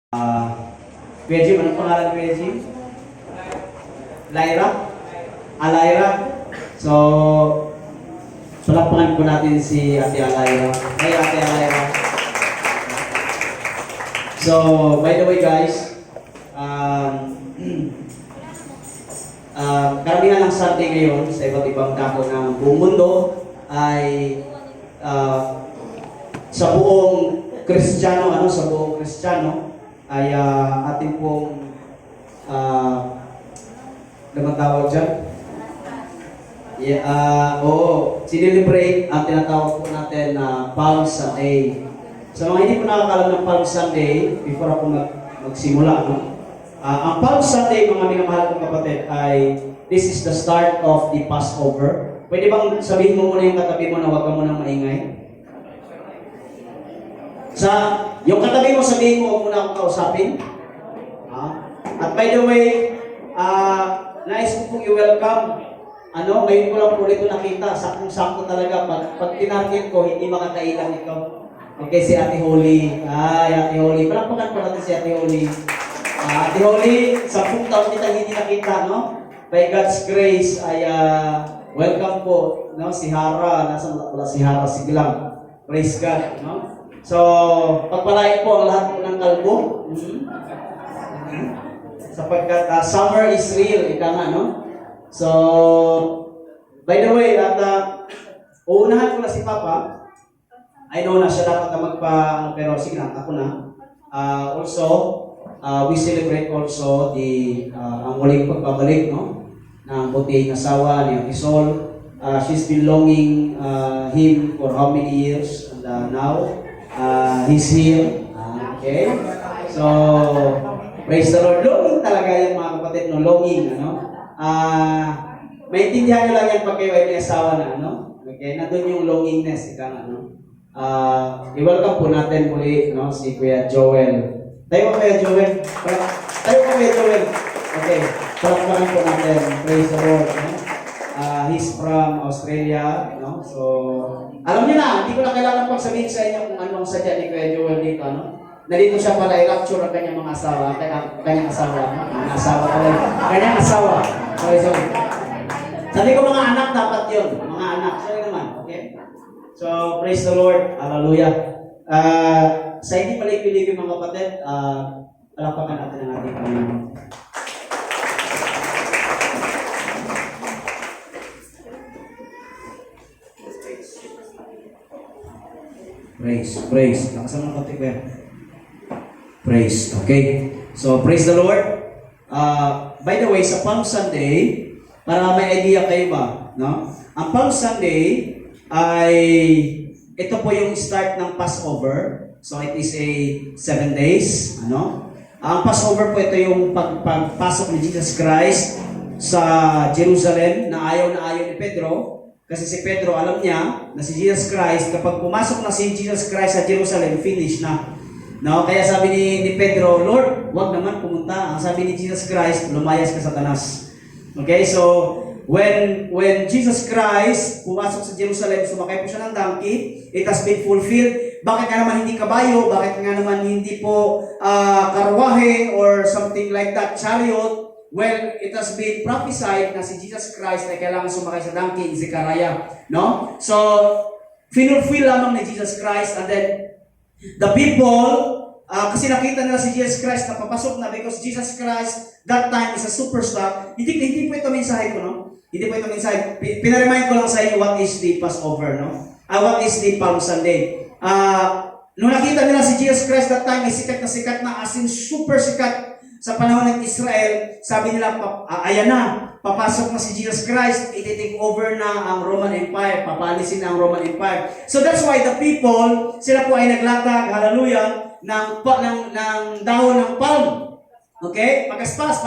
Kuya Jim, anong pangalan Kuya Jim? Lyra? Lyra. So, palakpakan po natin si Ate Lyra. Hey, Ate Lyra. So, by the way guys, karamihan ng Sunday ngayon sa iba't ibang dako ng buong mundo ay sa buong Kristiyano, ay ating pong tawag dyan? Sinilibrate ang tinatawag po natin na Palm Sunday. So mga hindi po nakakalam ng Palm Sunday, before ako magsimula, ang Palm Sunday, mga minamahal kong kapatid, ay this is the start of the Passover. Pwede bang sabihin mo muna yung katabi mo na huwag ka munang maingay? Yung katabi mo, sabihin mo, huwag muna akong kausapin. At by the way, nais ko pong i-welcome. Ngayon ko lang po ulit nakita, saktong-sakto talaga. Pag tinarget ko, hindi makakailang ito. Okay, si Ate Holly. Ate Holly. Palakpakan po natin si Ate Holly. Ate Holly, 10 taon kita hindi nakita, no? By God's grace, ay welcome po, no? Si Hara, nasa wala si Hara, Siglang. Praise God, no? So, pagpalain po ang lahat po ng kalbo. Sapagkat summer is real, ika nga, no? So, by the way, uunahan ko na si Papa. I know na siya dapat na pero sige na, ako na. Also, we celebrate also ang muling pagpabalik, no? Ng butihing asawa ni Ate Sol. She's been longing him for how many years, and now, he's here. Okay? So, praise the Lord. Longing talaga yan mga kapatid, no? Longing, maintindihan nyo lang yan pag kayo ay may asawa na, Okay? Nandun yung longingness, ika nga, i-welcome po natin muli, si Kuya Joel. Tayo ko Kuya Joel. Okay. Palakpakan po natin. Praise the Lord. He's from Australia, So, alam niyo na, hindi ko na kailangan pang sabihin sa inyo kung anong sadya ni Kuya Joel dito, Nandito siya para i-rapture ang kanyang mga asawa, kanyang asawa. Sabi ko mga anak, dapat yun. Mga anak. Sorry naman, okay? So, praise the Lord. Hallelujah. Sa hindi palipilipin mga kapatid, palakpakan natin ang ating Panginoon. Praise. Nakasama ng konti ko yan. Praise. Okay. So, praise the Lord. By the way, sa Palm Sunday, para may idea kayo ba, Ang Palm Sunday ay ito po yung start ng Passover. So, it is a 7 days, Ang Passover po ito yung pagpasok ni Jesus Christ sa Jerusalem na ayaw ni Pedro. Kasi si Pedro, alam niya na si Jesus Christ, kapag pumasok na si Jesus Christ sa Jerusalem, finish na. Kaya sabi ni Pedro, Lord, wag naman pumunta. Ang sabi ni Jesus Christ, lumayas ka Satanas. Okay, so when Jesus Christ pumasok sa Jerusalem, sumakay po siya ng donkey, it has been fulfilled. Bakit nga naman hindi kabayo? Bakit nga naman hindi po karwahe or something like that, chariot? Well, it has been prophesied na si Jesus Christ ay kailangan sumakay sa donkey in Zechariah, So, finulfill lamang ni Jesus Christ, and then the people, kasi nakita nila si Jesus Christ na papasok na, because Jesus Christ that time is a superstar. Hindi po ito mensahe ko, Hindi po ito mensahe. Pinaremind ko lang sa inyo what is the Passover, what is the Palm Sunday. Nung nakita nila si Jesus Christ that time, ay sikat na, as in super sikat. Sa panahon ng Israel, sabi nila, ayan na, papasok na si Jesus Christ, iti-take over na ang Roman Empire, papalisin na ang Roman Empire. So that's why the people, sila po ay naglatag, hallelujah, ng dahon ng palm. Okay? Palaspas,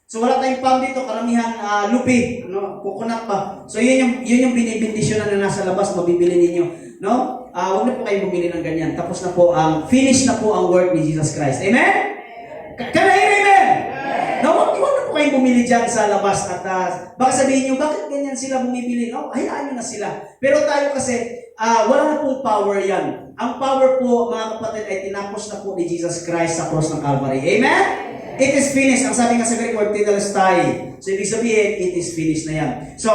So wala tayong palm dito, karamihan lupi, coconut pa. So yun yung binibindisyonan na nasa labas, mabibili ninyo, Huwag na po kayong bumili ng ganyan. Tapos na po finish na po ang work ni Jesus Christ. Amen? Can I hear amen? Huwag na po kayong bumili dyan sa labas at baka sabihin nyo, bakit ganyan sila bumibili? Hayaan nyo na sila. Pero tayo kasi, wala na pong power yan. Ang power po, mga kapatid, ay tinapos na po ni Jesus Christ sa cross ng Calvary. Amen? It is finished. Ang sabi nga sa Greek word, tetelestai. So, ibig sabihin, it is finished na yan. So,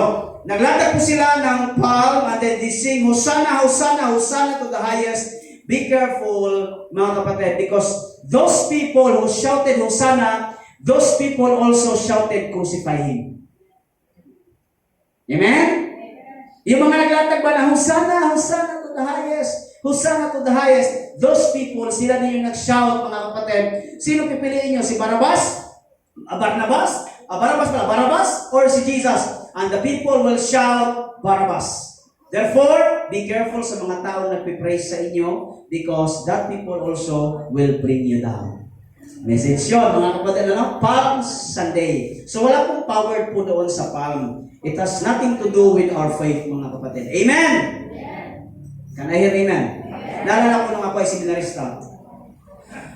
naglatag po sila ng palm and then they sing, Hosanna, Hosanna, Hosanna to the highest. Be careful, mga kapatid, because those people who shouted Hosanna, those people also shouted, crucify Him. Amen? Yung mga naglatag ba na, Hosanna, Hosanna to the highest, Hosanna to the highest, those people, sila din yung nag-shout, mga kapatid. Sino pipiliin nyo? Si Barabas? Barnabas? Barabas? Or si Jesus? And the people will shout, Barabas. Therefore, be careful sa mga tao na nagpipraise sa inyo because that people also will bring you down. Message yun, mga kapatid, Palm Sunday. So wala pong power po doon sa palm. It has nothing to do with our faith, mga kapatid. Amen? Can I hear amen? Naalala ko nung ako ay seminarista.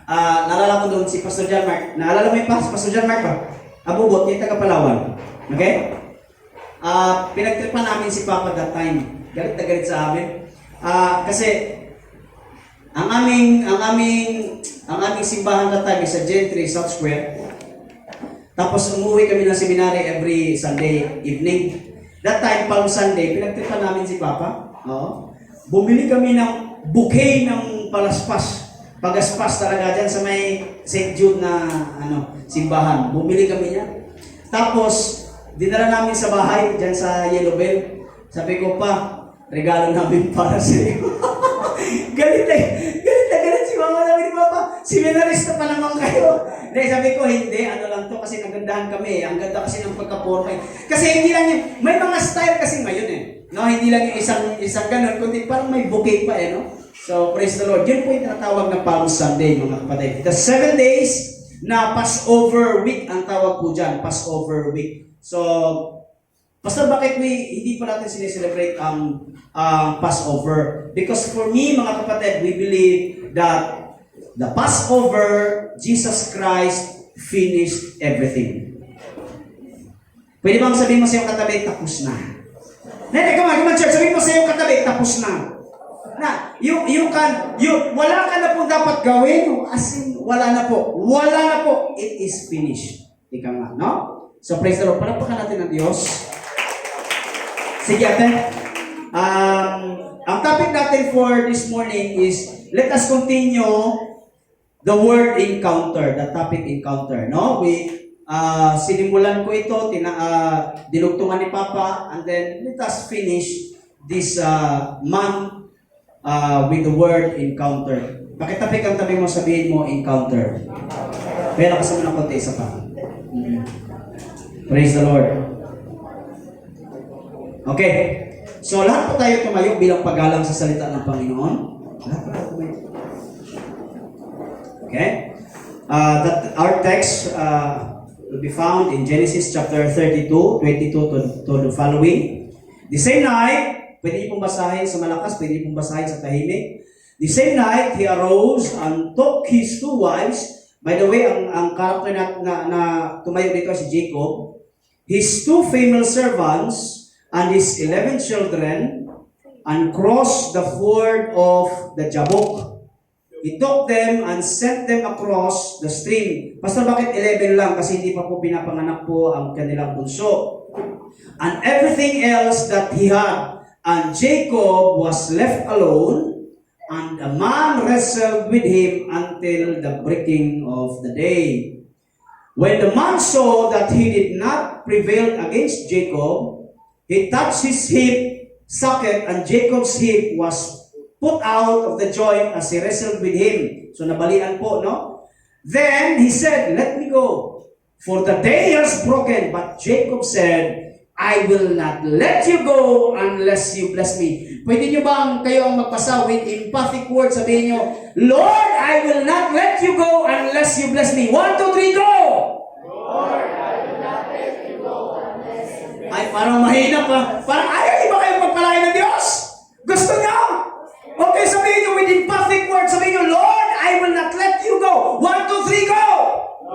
Naalala ko doon si Pastor John Mark. Naalala mo yung Pastor John Mark ba? Abubot, yung taga Palawan. Okay? Pinagtripan namin si Papa that time. Galit na galit sa amin. Kasi ang aming simbahan that time is sa Gentry South Square. Tapos umuwi kami ng seminary every Sunday evening. That time, Palm Sunday, pinagtripan namin si Papa. Bumili kami ng bouquet ng palaspas. Pagaspas talaga dyan sa may St. Jude na simbahan. Bumili kami niya. Tapos, dinala namin sa bahay, dyan sa Yellow Bell. Sabi ko pa, regalo namin para sa iyo. galit si mama namin ni Papa. Seminarista pa naman kayo. Hindi, sabi ko, hindi, lang to kasi nagandahan kami. Ang ganda kasi ng pagka-forma. Kasi hindi lang yun, may mga style kasi ngayon No, hindi lang yung isang ganun, kundi parang may bouquet pa no? So, praise the Lord. Yun po yung tinatawag na Palm Sunday, mga kapatid. The 7 days na Passover week ang tawag po dyan, Passover week. So, Pastor, bakit hindi pa natin sineselebrate ang Passover? Because for me, mga kapatid, we believe that the Passover, Jesus Christ finished everything. Pwede bang sabihin mo sa iyong katabi, tapos na? Come on, church, sabihin mo sa iyong katabi, tapos na. Wala ka na po dapat gawin, as in, wala na po, it is finished. Ika nga, no? So praise the Lord, palapakan natin ng Diyos. Sige, ate. Ang topic natin for this morning is, let us continue the word encounter, the topic encounter, no? Sinimulan ko ito, dinugtungan ni Papa, and then let us finish this month with the word encounter. Pakitapik ang tabi mo, sabihin mo, encounter. Pero kasi mo na konti, isa pa. Praise the Lord. Okay. So, lahat po tayo tumayo bilang paggalang sa salita ng Panginoon. Lahat po tayo tumayo. Okay. Our text will be found in Genesis chapter 32, 22 to the following. The same night, pwede niyo pong basahin sa malakas, pwede niyo pong basahin sa tahimik. The same night, he arose and took his 2 wives. By the way, ang character na tumayo dito si Jacob, his 2 female servants, and his 11 children, and crossed the ford of the Jabbok. He took them and sent them across the stream. Pastor, bakit 11 lang? Kasi hindi pa po pinapanganak po ang kanilang bunso. And everything else that he had. And Jacob was left alone, and a man wrestled with him until the breaking of the day. When the man saw that he did not prevail against Jacob, he touched his hip socket, and Jacob's hip was put out of the joint as he wrestled with him. So nabalian po, no? Then he said, let me go, for the day has broken. But Jacob said, I will not let you go unless you bless me. Pwede nyo bang kayo ang magpasa with emphatic words? Sabihin nyo, Lord, I will not let you go unless you bless me. 1, 2, 3, go! Lord, I will not let you go unless you bless me. Ay, parang mahina pa. Parang ayaw iba kayong magpalain ng Diyos. Gusto nyo? Okay, sabihin nyo with emphatic words. Sabihin nyo, Lord, I will not let you go. 1, 2, 3, go!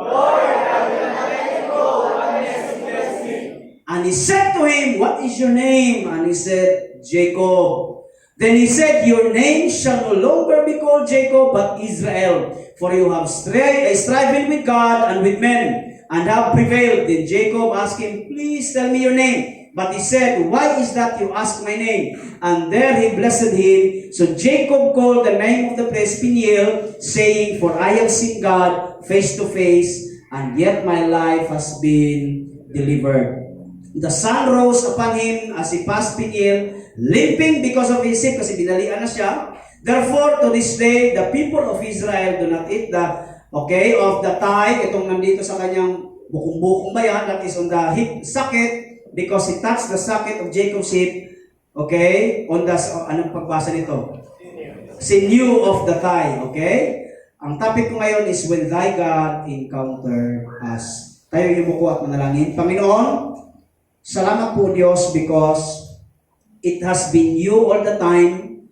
Lord, I will not let you go unless you bless me. And he said to him, what is your name? And he said, Jacob. Then he said, your name shall no longer be called Jacob, but Israel. For you have striven with God and with men, and have prevailed. Then Jacob asked him, please tell me your name. But he said, why is that you ask my name? And there he blessed him. So Jacob called the name of the place Peniel, saying, for I have seen God face to face, and yet my life has been delivered. The sun rose upon him as he passed Peniel, limping because of his sick, kasi binalian na siya. Therefore, to this day, the people of Israel do not eat of the thigh, itong nandito sa kanyang bukong-bukong bayan, that is on the hip socket, because he touched the socket of Jacob's hip, okay, on the, anong pagbasa nito? Sinew of the thigh, okay? Ang topic ko ngayon is when thy God encounter us. Tayo yumuko at manalangin. Panginoon, salamat po Diyos because it has been you all the time.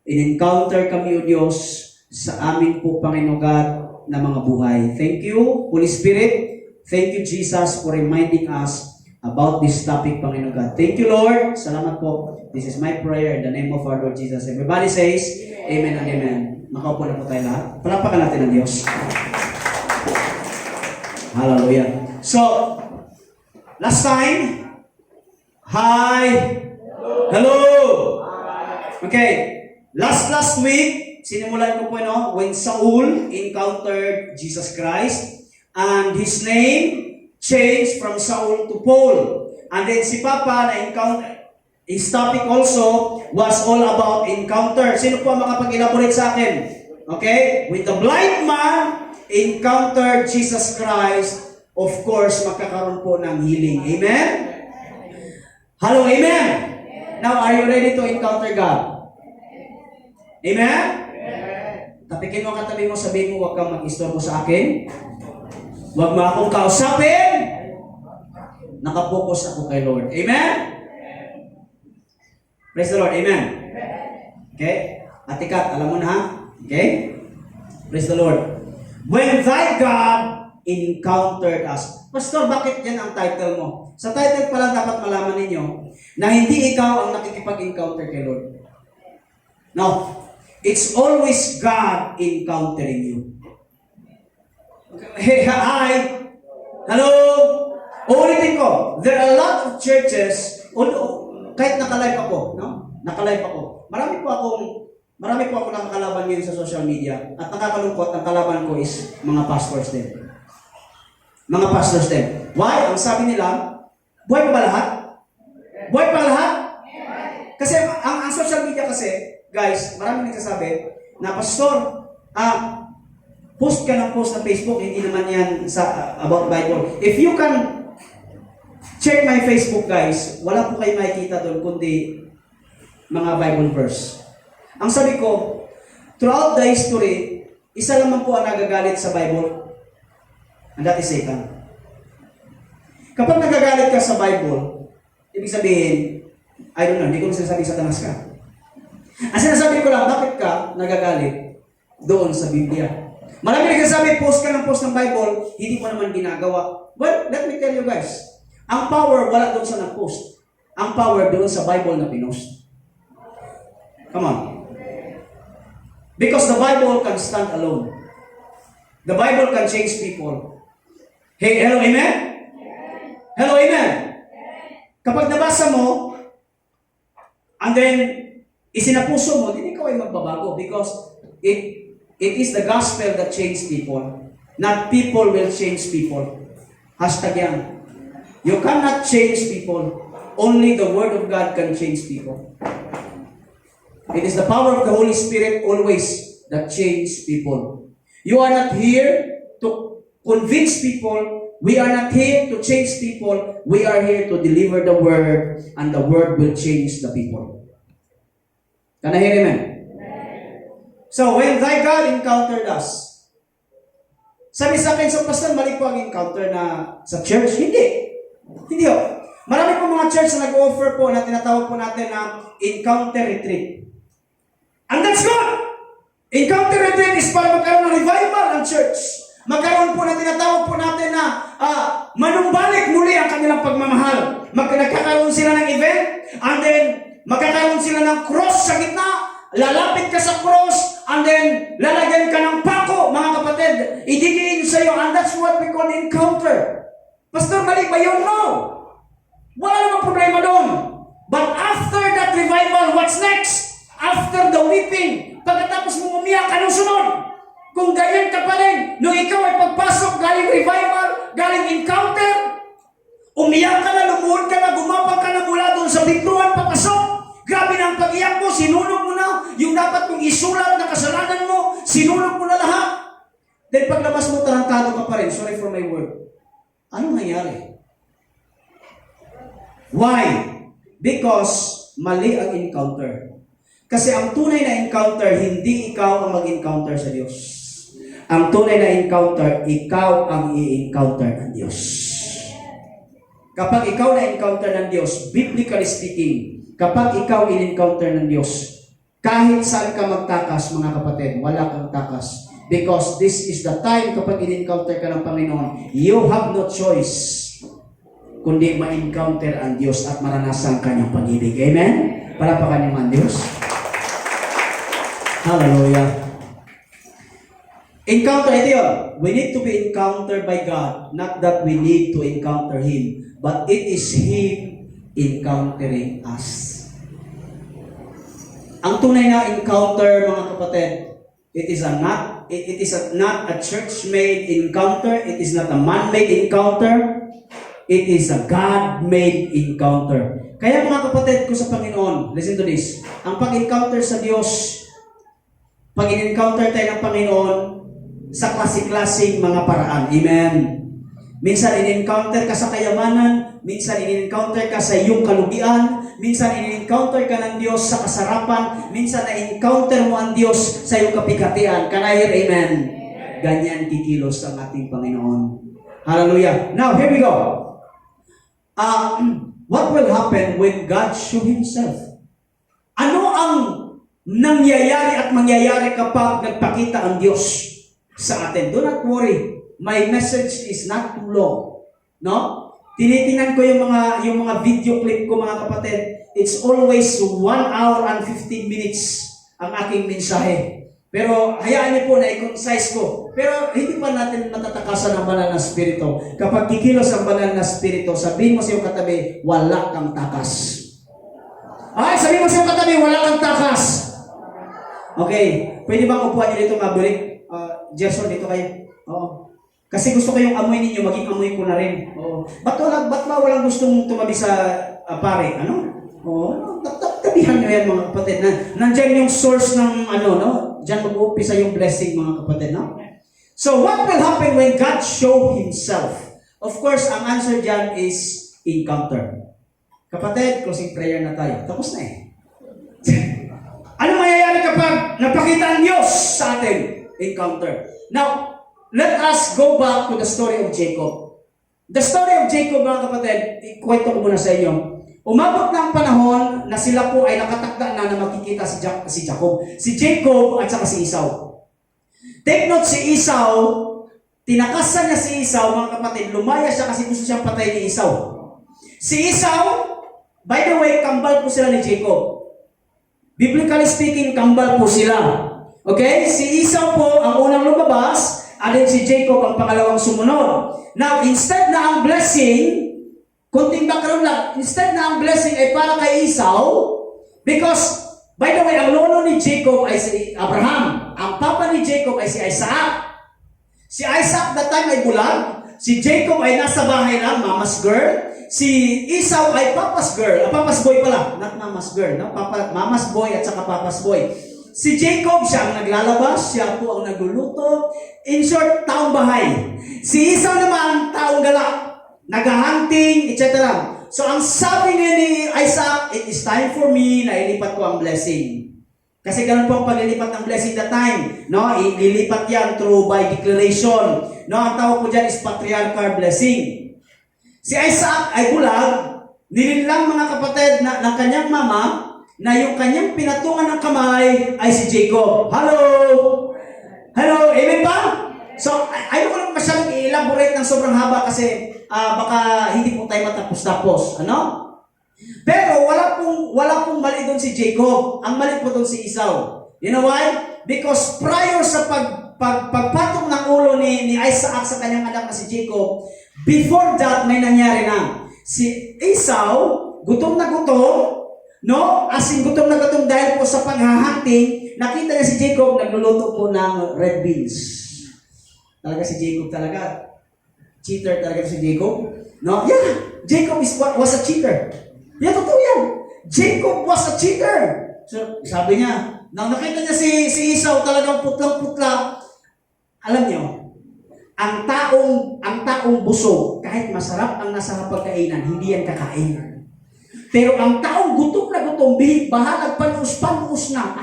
In-encounter kami o Diyos sa amin po Panginoon God na mga buhay. Thank you, Holy Spirit. Thank you, Jesus, for reminding us about this topic, Panginoon God. Thank you, Lord. Salamat po. This is my prayer in the name of our Lord Jesus. Everybody says, Amen and Amen. Makaupo na po tayo lahat. Palapakan natin ang Diyos. Hallelujah. So, last time, hi. Hello. Okay. Last week, sinimulan ko po, when Saul encountered Jesus Christ, and his name changed from Saul to Paul. And then si Papa na-encounter, his topic also was all about encounter. Sino po makapag-elaborate sa akin? Okay? When the blind man encountered Jesus Christ, of course, magkakaroon po ng healing. Amen? Hello, amen? Now, are you ready to encounter God? Amen? Tapikin mo ang katabi mo, sabihin mo, huwag kang mag-istorbo sa akin. Huwag mo akong kausapin. Nakapokus ako kay Lord. Amen? Praise the Lord. Amen? Okay? Atikat, alam mo na ha? Okay? Praise the Lord. When thy God encountered us. Pastor, bakit yan ang title mo? Sa title pala dapat malaman ninyo na hindi ikaw ang nakikipag-encounter kay Lord. No. It's always God encountering you. Hey, hi. Hello. Uulitin ko. There are a lot of churches, kahit naka-live ako, no? Naka-live ako. Marami po ako nakakalaban ngayon sa social media. At nakakalungkot, ang kalaban ko is mga pastors din. Mga pastors din. Why? Ang sabi nila, buhay pa ba lahat? Buhay pa lahat? Kasi ang social media kasi, guys, marami nagsasabi na pastor, post ka ng post na Facebook, hindi naman yan sa about Bible. If you can check my Facebook, guys, wala po kayo makikita doon kundi mga Bible verse. Ang sabi ko, throughout the history, isa lamang po ang nagagalit sa Bible, and that is Satan. Kapag nagagalit ka sa Bible, ibig sabihin, I don't know, hindi ko sinasabi Satanas ka. Ang sinasabi ko lang, bakit ka nagagalit doon sa Biblia? Marami nagsasabi, post ka ng post ng Bible, hindi mo naman ginagawa. Well, let me tell you guys, ang power wala doon sa nag-post. Ang power doon sa Bible na pinost. Come on. Because the Bible can stand alone. The Bible can change people. Hey, hello, amen? Hello, amen? Kapag nabasa mo, and then, isinapuso mo, hindi ikaw ay magbabago because it is the gospel that changes people. Not people will change people. Hashtag yan. You cannot change people. Only the Word of God can change people. It is the power of the Holy Spirit always that changes people. You are not here to convince people. We are not here to change people. We are here to deliver the Word, and the Word will change the people. Can I hear amen? So, when thy God encountered us, sabi sa akin, so pastor, mali po ang encounter na sa church? Hindi. Hindi ho. Marami po mga church na nag-offer po na tinatawag po natin na encounter retreat. And that's good! Encounter retreat is para magkaroon ng revival ng church. Magkaroon po na tinatawag po natin na manumbalik muli ang kanilang pagmamahal. Nagkakaroon sila ng event, and then magkakaroon sila ng cross sa gitna, lalapit ka sa cross, and then lalagyan ka ng pako, mga kapatid, ididiin sa'yo, and that's what we call encounter. Pastor, mali ba yun? No! Wala namang problema doon. But after that revival, what's next? After the weeping, pagkatapos mo umiyak, anong sunod? Kung ganyan ka pa rin, nung ikaw ay pagpasok, galing revival, galing encounter, umiyak ka na, lumuhod ka na, gumapang ka na mula doon sa pintuan, papasok. Grabe na ang pag-iyak mo, sinunog mo na, yung dapat mong isulat na kasalanan mo, sinunog mo na lahat. Then paglabas mo, tarantado ka pa rin, sorry for my word. Ano nangyari? Why? Because mali ang encounter. Kasi ang tunay na encounter, hindi ikaw ang mag-encounter sa Diyos. Ang tunay na encounter, ikaw ang i-encounter ng Diyos. Kapag ikaw na-encounter ng Diyos, biblically speaking, kapag ikaw in-encounter ng Diyos, kahit saan ka magtakas, mga kapatid, wala kang takas. Because this is the time kapag in-encounter ka ng Panginoon, you have no choice kundi ma-encounter ang Diyos at maranasan kanyang pag-ibig. Amen? Palapakan niyo ang Diyos. Hallelujah. Encounter, ito yun. We need to be encountered by God. Not that we need to encounter Him. But it is Him encountering us. Ang tunay na encounter, mga kapatid, it is not a church-made encounter. It is not a man-made encounter. It is a God-made encounter. Kaya mga kapatid ko sa Panginoon, listen to this. Ang pag-encounter sa Diyos, pag in-encounter tayo ng Panginoon, sa klase-klaseng mga paraan. Amen. Minsan in-encounter ka sa kayamanan, minsan in-encounter ka sa iyong kalugian, minsan in-encounter ka ng Diyos sa kasarapan, minsan na-encounter mo ang Diyos sa iyong kapigatian. Can I hear amen? Ganyan kikilos ang ating Panginoon. Hallelujah. Now, here we go. What will happen when God show Himself? Ano ang nangyayari at mangyayari kapag nagpakita ang Diyos sa atin? Do not worry. My message is not too long. No? Tinitingnan ko yung mga video clip ko, mga kapatid. It's always 1 hour and 15 minutes ang aking mensahe. Pero hayaan niyo po na i-concise ko. Pero hindi pa natin matatakasan ang banal na spirito. Kapag kikilos ang banal na spirito, sabihin mo sa iyong katabi, wala kang takas. Ay, sabihin mo sa iyong katabi, wala kang takas. Okay, pwede bang upuan niyo dito, mabulik? Gerson, dito kayo. Oo. Kasi gusto ko yung amoy ninyo, maging amoy ko na rin. Oo. Ba't ba walang gustong tumabi sa pare? Ano? Oo. Tabihan nyo yan, mga kapatid. Nandyan yung source ng no? Diyan mag-uumpisa yung blessing, mga kapatid, no? So, what will happen when God show Himself? Of course, ang answer dyan is encounter. Kapatid, closing prayer na tayo. Tapos na eh. Ano mangyayari kapag napakita ang Diyos sa atin? Encounter. Now, let us go back to the story of Jacob. The story of Jacob, mga kapatid, ikwento ko muna sa inyo. Umabot na ang panahon na sila po ay nakatakda na magkikita si Jacob. Si Jacob at saka si Esau. Take note, si Esau, tinakasan niya si Esau, mga kapatid, lumaya siya kasi gusto siyang patay ni Esau. Si Esau, by the way, kambal po sila ni Jacob. Biblically speaking, kambal po sila. Okay? Si Esau po ang unang lumabas, alin si Jacob ang pangalawang sumunod. Now, instead na ang blessing, kunting background lang, instead na ang blessing ay para kay Esau, because, by the way, ang lolo ni Jacob ay si Abraham. Ang papa ni Jacob ay si Isaac. Si Isaac that time ay bulag. Si Jacob ay nasa bahay lang, mama's girl. Si Esau ay papa's girl. Papa's boy pala, not mama's girl. No? Mama's boy at saka papa's boy. Si Jacob, siya ang naglalabas, siya po ang nagluluto. In short, taong bahay. Si Esau naman, taong gala. Nag-hunting, etc. So, ang sabi ni Isaac, it is time for me na ilipat ko ang blessing. Kasi ganun po ang paglilipat ng blessing that time. No? Ililipat yan through by declaration. No? Ang tawag po dyan is patriarchal blessing. Si Isaac ay bulag, nililang mga kapatid ng kanyang mama, na yung kanyang pinatungan ng kamay ay si Jacob. Hello? Hello? Amen ba? So, ayaw ko lang masyadong i-elaborate ng sobrang haba kasi baka hindi po tayo matapos-tapos. Ano? Pero wala pong mali doon si Jacob. Ang mali po doon si Esau. You know why? Because prior sa pagpatong ng ulo ni Isaac sa kanyang anak na si Jacob, before that may nangyari na. Si Esau, gutom na gutom, no? As in, gutom na gutom dahil po sa paghahunting, nakita niya si Jacob nagluluto po ng red beans. Talaga si Jacob talaga. Cheater talaga si Jacob. No? Yeah, Jacob was a cheater. Yeah, totoo yan. Jacob was a cheater. So, sabi niya, nang nakita niya si Esau talagang putlang-putla, alam niyo, ang taong busog, kahit masarap ang nasa hapagkainan, hindi yan kakain. Pero ang taong gutom na gutom, bihig bahalag, panuus na,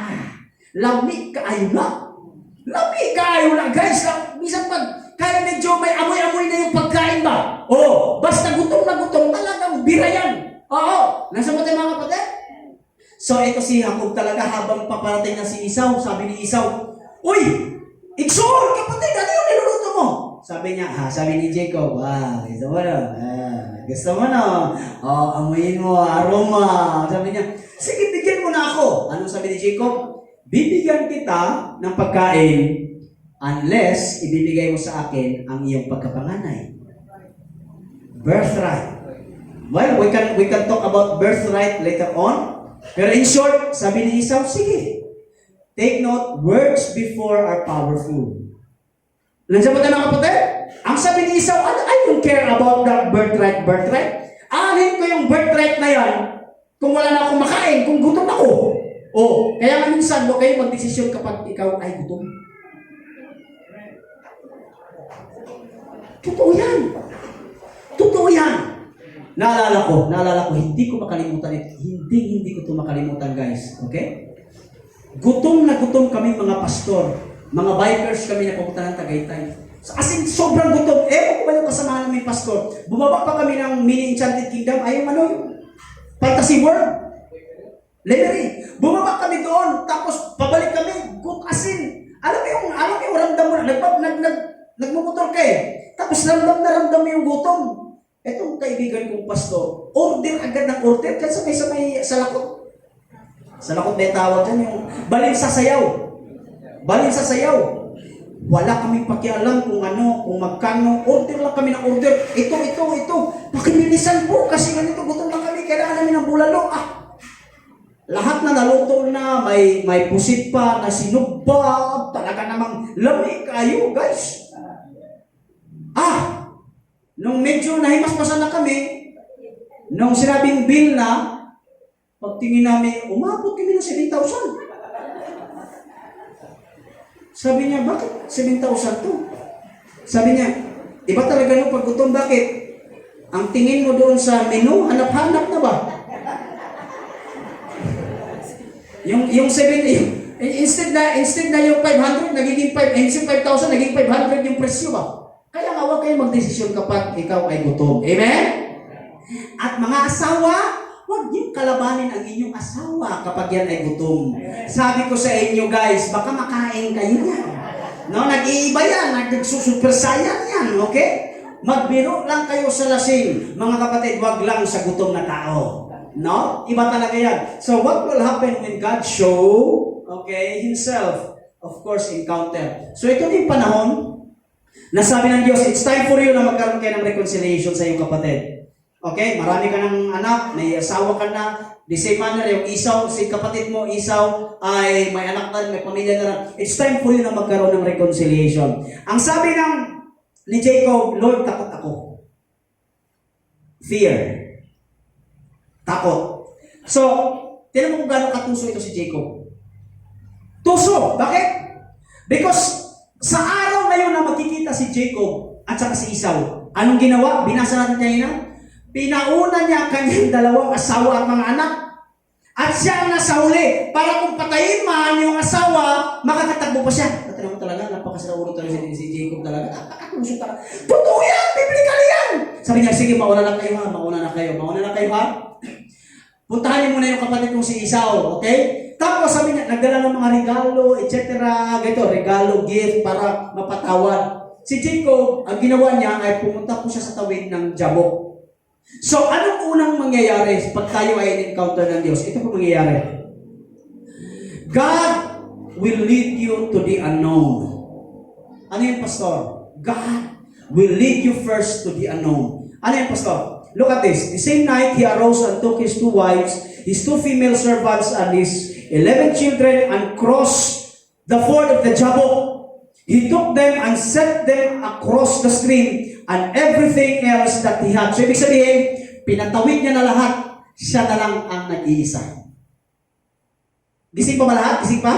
lamig kaayo na. Lamig kaayo na, guys. Minsan kaya medyo may amoy-amoy na yung pagkain ba? Basta gutom na gutom, talagang bira yan. Nasa mga mga kapatid? So, ito si Jacob talaga habang paparating na si Esau, sabi ni Esau, "Uy! Iksol, kapatid, ano yung niluluto mo?" Sabi niya, sabi ni Jacob, gusto mo na? Gusto mo na? Amoyin mo, aroma. Sabi niya, sige, bigyan mo na ako. Ano sabi ni Jacob? Bibigyan kita ng pagkain unless ibibigay mo sa akin ang iyong pagkapanganay. Birthright. Well, we can talk about birthright later on. Pero in short, sabi ni Esau, sige. Take note, words before are powerful. Nandiyan ba tayo mga kapatid? Ang sabi ni Esau, I don't care about that birthright. Anin ko yung birthright na yan kung wala na akong makain, kung gutom ako. Kaya nga minsan mo kayo magdesisyon kapag ikaw ay gutom. Totoo yan. Naalala ko, hindi ko makalimutan ito. Hindi ko ito makalimutan, guys. Okay? Gutom na gutom kami mga pastor. Mga bikers kami na pupunta ng Tagaytay. As in, sobrang gutom. Ewan ko ba yung kasamahan namin pastor? Bumaba pa kami ng mini Enchanted Kingdom. Yung Fantasy World. Lemery. Bumaba kami doon. Tapos, pabalik kami. As in, alam mo yung ramdam mo na. Nagmumotor ka eh. Tapos, ramdam mo yung gutom. Etong kaibigan kong pastor, order agad ng order. Diyan sa lakot. Sa lakot may tawag dyan yung balin sa sayaw. Wala kaming pakialam kung magkano. Order lang kami ng order. Ito. Pakimilisan po kasi ganito gutom lang kami. Kailangan namin ng bulalo. Lahat na naluto na, may pusit pa, na sinugba. Talaga namang lamig kayo, guys. Nung medyo nahimasmasan na kami, nung sinabing bill na, pagtingin namin, umabot kami ng 7,000. Sabi niya, bakit 7,000 to? Sabi niya, iba talaga nung paggutom, bakit? Ang tingin mo doon sa menu, hanap-hanap na ba? Yung 7, instead na yung 500, nagiging 5,000, naging 500 yung presyo ba? Kaya nga, huwag kayo magdesisyon kapag ikaw ay gutom. Amen? At mga asawa, huwag niyong kalabanin ang inyong asawa kapag yan ay gutom. Sabi ko sa inyo guys, baka makain kayo yan. Nag-iiba yan, nag-super saiyan yan, okay? Magbiro lang kayo sa lasing. Mga kapatid, huwag lang sa gutom na tao. Iba talaga yan. So what will happen when God show, Himself, of course, encounter. So ito din panahon, nasabi ng Diyos, it's time for you na magkaroon kayo ng reconciliation sa iyong kapatid. Okay? Marami ka ng anak, may asawa ka na. The same manner, yung Esau, si kapatid mo, Esau, ay may anak na, may pamilya na. It's time for you na magkaroon ng reconciliation. Ang sabi ni Jacob, Lord, takot ako. Fear. Takot. So, tinan mo kung gano'ng katuso ito si Jacob. Tuso. Bakit? Because sa araw na yun na magkikita si Jacob at saka si Esau, anong ginawa? Binasa natin kanina. Pinauna niya kanyang dalawang asawa at mga anak. At siya ang nasa huli. Para kung patayin man yung asawa, makakatakbo pa siya. Natanong mo talaga, napakasira ulo talaga si Jacob talaga. Napakatusok talaga. Totoo yan! Biblikal yan! Sabi niya, sige, mauna na kayo ha. Puntahan niyo muna yung kapatid kong si Esau, okay? Tapos sabi niya, nagdala ng mga regalo, etc. Ganito, regalo, gift, para mapatawad. Si Jacob, ang ginawa niya ay pumunta po siya sa tawid ng Jabok. So, anong unang mangyayari pag tayo ay encounter ng Diyos? Ito po mangyayari. God will lead you to the unknown. Ano yung pastor? God will lead you first to the unknown. Ano yung pastor? Look at this. The same night, he arose and took his 2 wives, his 2 female servants, and his 11 children, and crossed the ford of the Jabbok. He took them and set them across the stream, and everything else that he had. So, ibig sabihin, pinatawid niya na lahat, siya na lang ang nag-iisa. Gising pa ba lahat? Gising pa?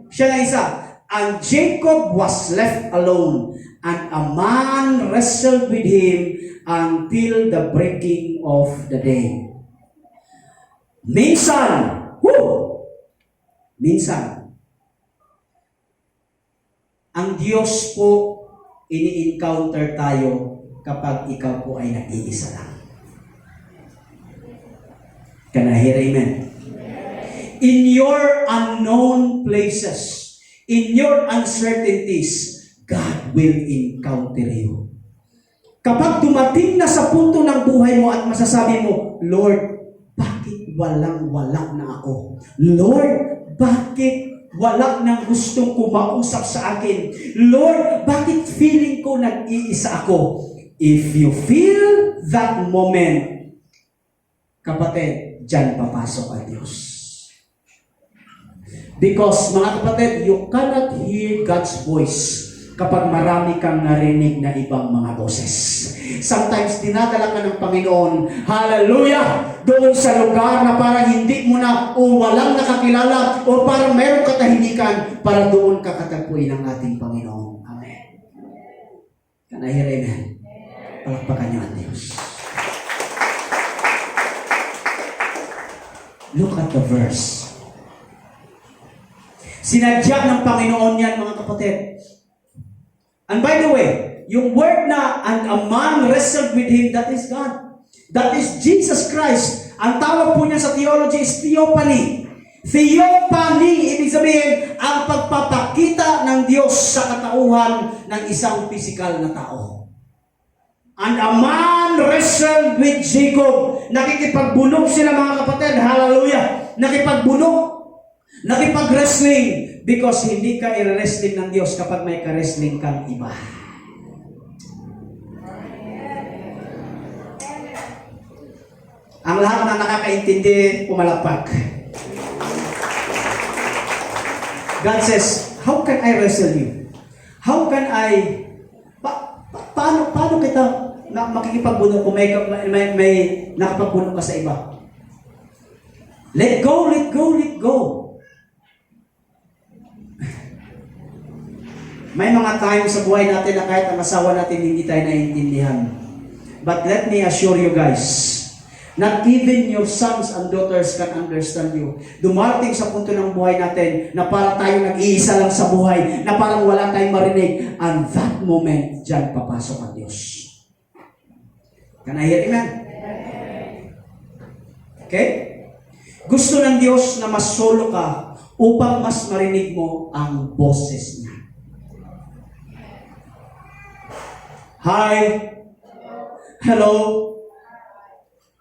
Siya na isa. And Jacob was left alone, and a man wrestled with him until the breaking of the day. Minsan, ang Diyos po, ini-encounter tayo kapag ikaw po ay nag-iisa lang. Can I hear amen? In your unknown places, in your uncertainties, God will encounter you. Kapag dumating na sa punto ng buhay mo at masasabi mo, Lord, bakit walang-wala na ako? Lord, bakit wala nang gustong kumausap sa akin? Lord, bakit feeling ko nag-iisa ako? If you feel that moment, kapatid, dyan papasok ang Diyos. Because, mga kapatid, you cannot hear God's voice kapag marami kang narinig na ibang mga boses. Sometimes, dinadala ka ng Panginoon, hallelujah, doon sa lugar na parang hindi mo na o walang nakakilala o parang mayroong katahimikan para doon ka katagpuin ng ating Panginoon. Amen. Can I hear amen? Palakpakan niyo ang Diyos. Look at the verse. Sinadya ng Panginoon yan, mga kapatid. And by the way, yung word na, and a man wrestled with him, that is God. That is Jesus Christ. Ang tawag po niya sa theology is theophany. Theophany, ibig sabihin, ang pagpapakita ng Diyos sa katauhan ng isang physical na tao. And a man wrestled with Jacob. Nakikipagbunog sila, mga kapatid. Hallelujah. Nakipag-wrestling because hindi ka i-wrestling ng Diyos kapag may ka-wrestling kang iba. Ang lahat na nakakaintindi, pumalakpak. God says, how can I wrestle you? How can I... Paano kita makikipagbunog kung may nakapagbunog ka sa iba? Let go, let go, let go. May mga times sa buhay natin na kahit ang asawa natin hindi tayo naiintindihan. But let me assure you guys, not even your sons and daughters can understand you. Dumarating sa punto ng buhay natin na parang tayo nag-iisa lang sa buhay, na parang wala tayong marinig. And that moment, dyan papasok ang Diyos. Can I hear amen? Okay? Gusto ng Diyos na mas solo ka upang mas marinig mo ang boses niya. Hi! Hello!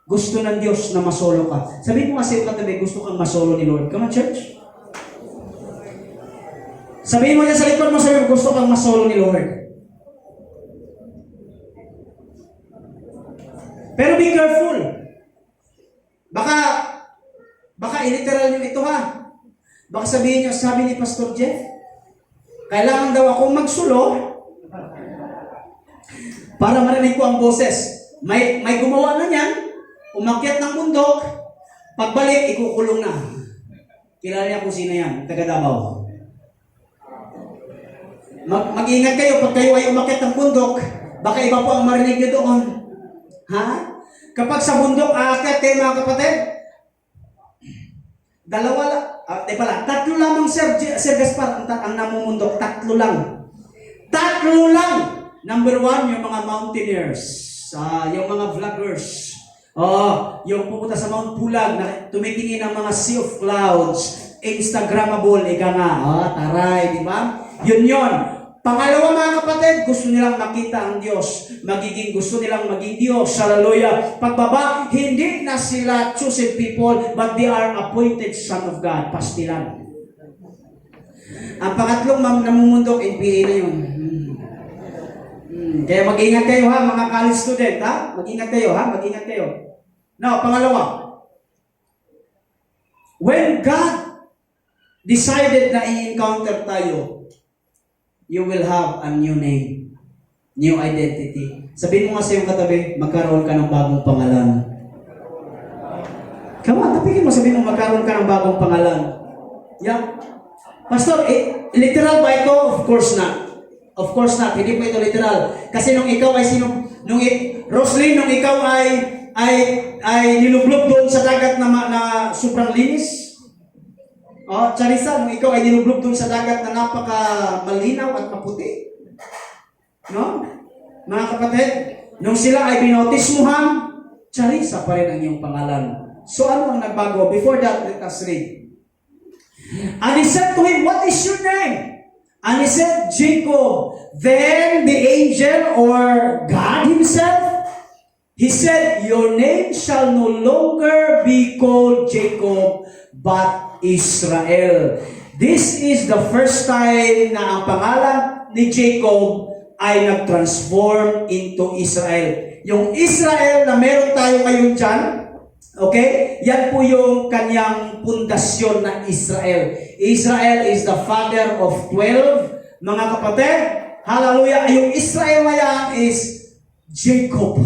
Gusto ng Diyos na masolo ka. Sabihin mo kasi katabi, gusto kang masolo ni Lord. Come on, church. Sabihin mo yan sa likod mo, sabihin mo, gusto kang masolo ni Lord. Pero be careful. Baka iliteral nyo ito ha. Baka sabihin nyo, sabi ni Pastor Jeff, kailangan daw akong magsulo para marinig ko ang boses. May gumawa na niyan, umakyat ng bundok, pagbalik, ikukulong na. Kilala niya kung sino yan, taga Davao. Mag-ingat kayo, pag kayo ay umakyat ng bundok, baka iba po ang marinig niyo doon. Ha? Kapag sa bundok, aakyat kayo mga kapatid, tatlo lamang Sir Gaspar ang namumundok, tatlo lang. Number 1, yung mga mountaineers, yung mga vloggers, yung pupunta sa Mount Pulag, na tumitingin ng mga sea of clouds, Instagrammable, ika nga, taray, di ba? Yun. Pangalawa mga kapatid, gusto nilang makita ang Diyos. Gusto nilang maging Diyos. Hallelujah. Pagbaba, hindi na sila chosen people, but they are appointed son of God. Pastilan. Ang pangatlong namumundok, NPA na yun. Kaya mag-ingat kayo ha, mga college student ha. Mag-ingat kayo ha, mag-ingat kayo. Now, pangalawa. When God decided na i-encounter tayo, you will have a new name, new identity. Sabihin mo nga sa iyong katabi, magkaroon ka ng bagong pangalan. Come on, tapigin mo, sabihin mo, magkaroon ka ng bagong pangalan. Yeah. Pastor, literal ba ito? Of course not. Of course not. Hindi po ito literal. Kasi nung ikaw ay Roslyn, nung ikaw ay nilublob doon sa dagat na sobrang linis. Charissa, nung ikaw ay nilublob doon sa dagat na napaka malinaw at maputi. No? Mga kapatid, nung sila ay binautismuhan, Charissa pa rin ang iyong pangalan. So ano ang nagbago? Before that, let us read. And he said to him, what is your name? And he said, Jacob. Then the angel, or God himself, he said, your name shall no longer be called Jacob, but Israel. This is the first time na ang pangalan ni Jacob ay nag-transform into Israel. Yung Israel na meron tayo ngayon dyan, okay? Yan po yung kanyang pundasyon na Israel. Israel is the father of 12. Mga kapatid, hallelujah. Yung Israel na yan is Jacob.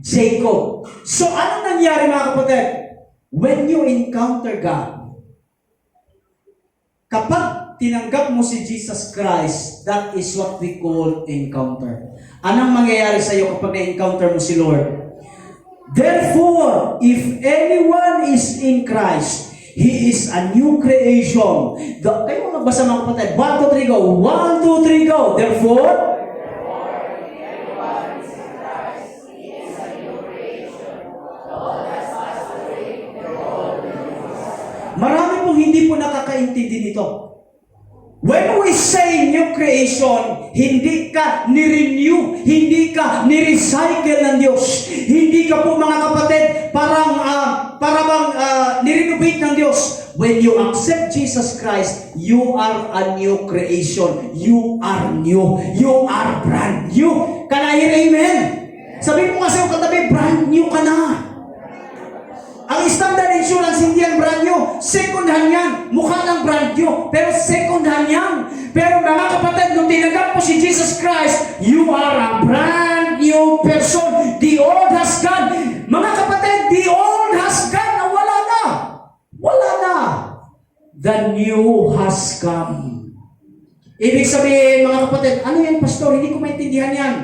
Jacob. So ano nangyari mga kapatid? When you encounter God, kapag tinanggap mo si Jesus Christ, that is what we call encounter. Anong mangyayari sa iyo kapag na-encounter mo si Lord? Therefore, if anyone is in Christ, he is a new creation. Kayo magbasa mga kapatid. 1, 2, 3, go. 1, 2, 3, go. Therefore, marami pong hindi po nakakaintindi nito. When we say new creation, hindi ka ni-renew, hindi ka ni-recycle ng Diyos. Hindi ka po mga kapatid parang ni-renovate ng Diyos. When you accept Jesus Christ, you are a new creation. You are new. You are brand new. Can I hear amen? Sabihin mo nga sa iyong katabi, brand new ka na. Ang standard insurance hindi yan brand new. Second hand yan. Mukha lang brand new. Pero second hand yan. Pero mga kapatid, nung tinanggap mo si Jesus Christ, you are a brand new person. The old has gone. Mga kapatid, the old has gone. Wala na. Wala na. The new has come. Ibig sabihin, mga kapatid, ano yan, pastor? Hindi ko maintindihan yan.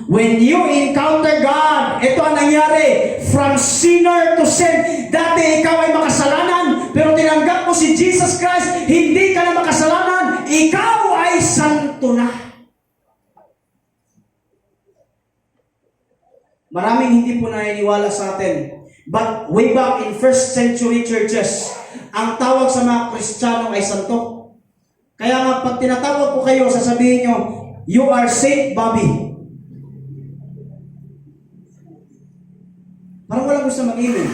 When you encounter God, ito ang nangyari. From sinner to saint. Dati ikaw ay makasalanan, pero tinanggap mo si Jesus Christ, hindi ka na makasalanan, ikaw ay santo na. Maraming hindi po naniniwala sa atin. But way back in first century churches, ang tawag sa mga Kristiyano ay santo. Kaya nga pag tinatawag ko kayo, sasabihin nyo, you are Saint Bobby. Parang walang gusto mag-imin.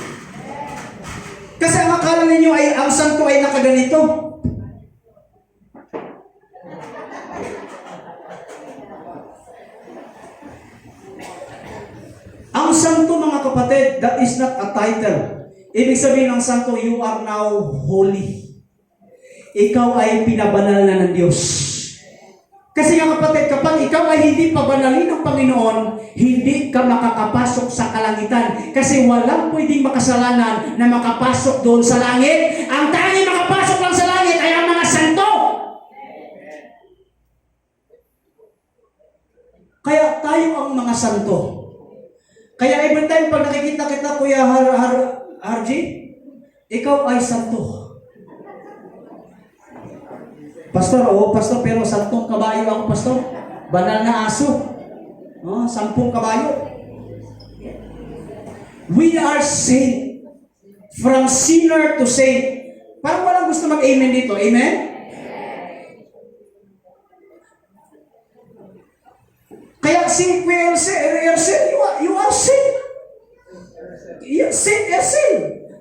Kasi ang akala ninyo ay ang santo ay nakaganito. Ang santo mga kapatid, that is not a title. Ibig sabihin ng santo, you are now holy. Ikaw ay pinabanal na ng Diyos. Kasi nga kapatid, kapag ikaw ay hindi pabanalin ng Panginoon, hindi ka makakapasok sa kalangitan. Kasi walang pwedeng makasalanan na makapasok doon sa langit. Ang tanging makapasok lang sa langit ay ang mga santo. Kaya tayo ang mga santo. Kaya every time pag nakikita kita, Kuya RG, ikaw ay santo. Pastor, pastor, pero 10 kabayo ako, pastor. Banal na aso. 10 kabayo. We are saint. From sinner to saint. Parang walang gusto mag-amen dito. Amen? sick, we are sick, you are sick. Sin is sin.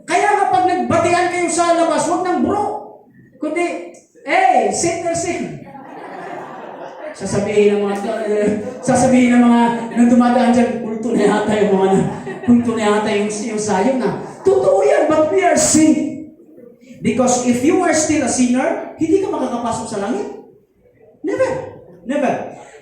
Kaya nga pag nagbatian kayo sa labas, huwag nang bro. Kundi, sin is sin. Sasabihin ng mga nang dumadaan dyan, kulto na yata yung sayong na. Totoo yan, but we are sin. Because if you are still a sinner, hindi ka makakapasok sa langit. Never. Never.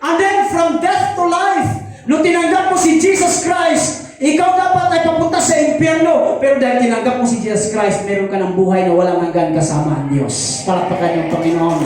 And then from death to life, nung tinanggap mo si Jesus Christ, ikaw dapat ay papunta sa impyerno. Pero dahil tinanggap mo si Jesus Christ, meron ka ng buhay na walang hanggan kasama ang Diyos. Palakpakan yung Panginoon.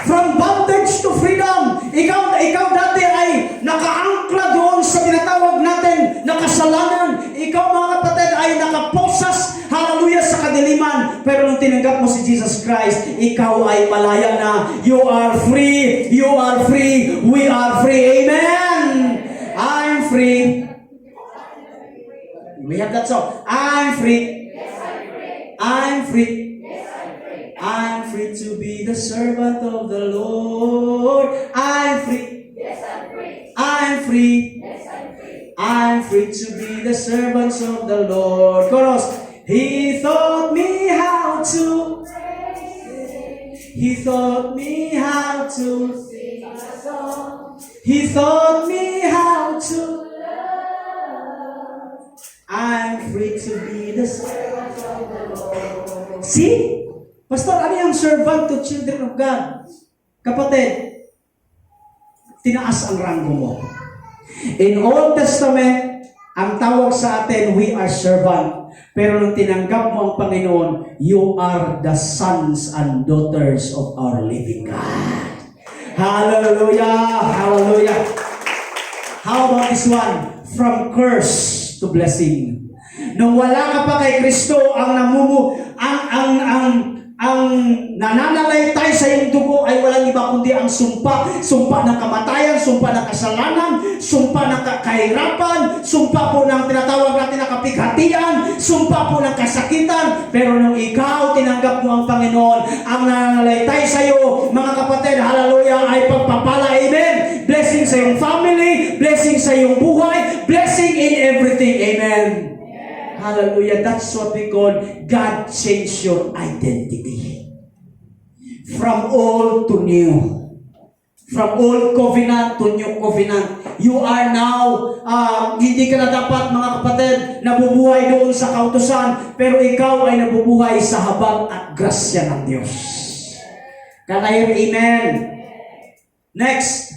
From bondage to freedom. Ikaw dati ay nakaangkla doon sa tinatawag natin na kasalanan. Ikaw mga kapatid ay nakaposas, hallelujah, sa kadiliman. Pero nung tinanggap mo si Jesus Christ, ikaw ay malaya na. You are free. You are free. We are free. Amen. I'm free. We have that song. I'm free. I'm free. I'm free to be the servant of the Lord. I'm free. Yes, I'm free. I'm free. Yes, I'm free. I'm free to be the servants of the Lord. Chorus. He taught me how to. He taught me how to sing a song. He taught me how to love. I'm free to be the servant of the Lord. See? Pastor, ano yung servant to children of God? Kapatid, tinaas ang ranggo mo. In Old Testament, ang tawag sa atin, we are servant. Pero nung tinanggap mo ang Panginoon, you are the sons and daughters of our living God. Hallelujah! Hallelujah! How about this one? From curse to blessing. Nung wala ka pa kay Kristo, ang nananalaytay sa iyong dugo ay walang iba kundi ang sumpa ng kamatayan, sumpa ng kasalanan, sumpa ng kahirapan, sumpa po ng tinatawag natin na kapighatian, sumpa po ng kasakitan. Pero nung ikaw tinanggap mo ang Panginoon, ang nananalaytay sa iyo, mga kapatid, hallelujah, ay pagpapala, amen. Blessing sa iyong family, blessing sa iyong buhay, blessing in everything, amen. Hallelujah. That's what we call God change your identity. From old to new. From old covenant to new covenant. You are now, hindi ka na dapat, mga kapatid, nabubuhay doon sa kautusan, pero ikaw ay nabubuhay sa habag at grasya ng Diyos. Can I hear amen? Next.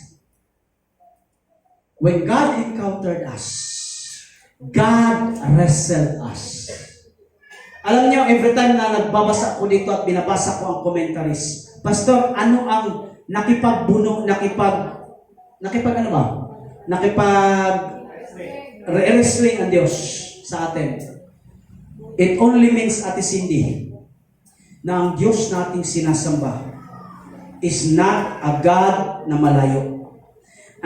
When God encountered us, God wrestled us. Alam niyo, every time na nagbabasa ko dito at binabasa ko ang commentaries, Pastor, ano ang wrestling ang Diyos sa atin? It only means, Ate Cindy, na ang Diyos nating sinasamba is not a God na malayo.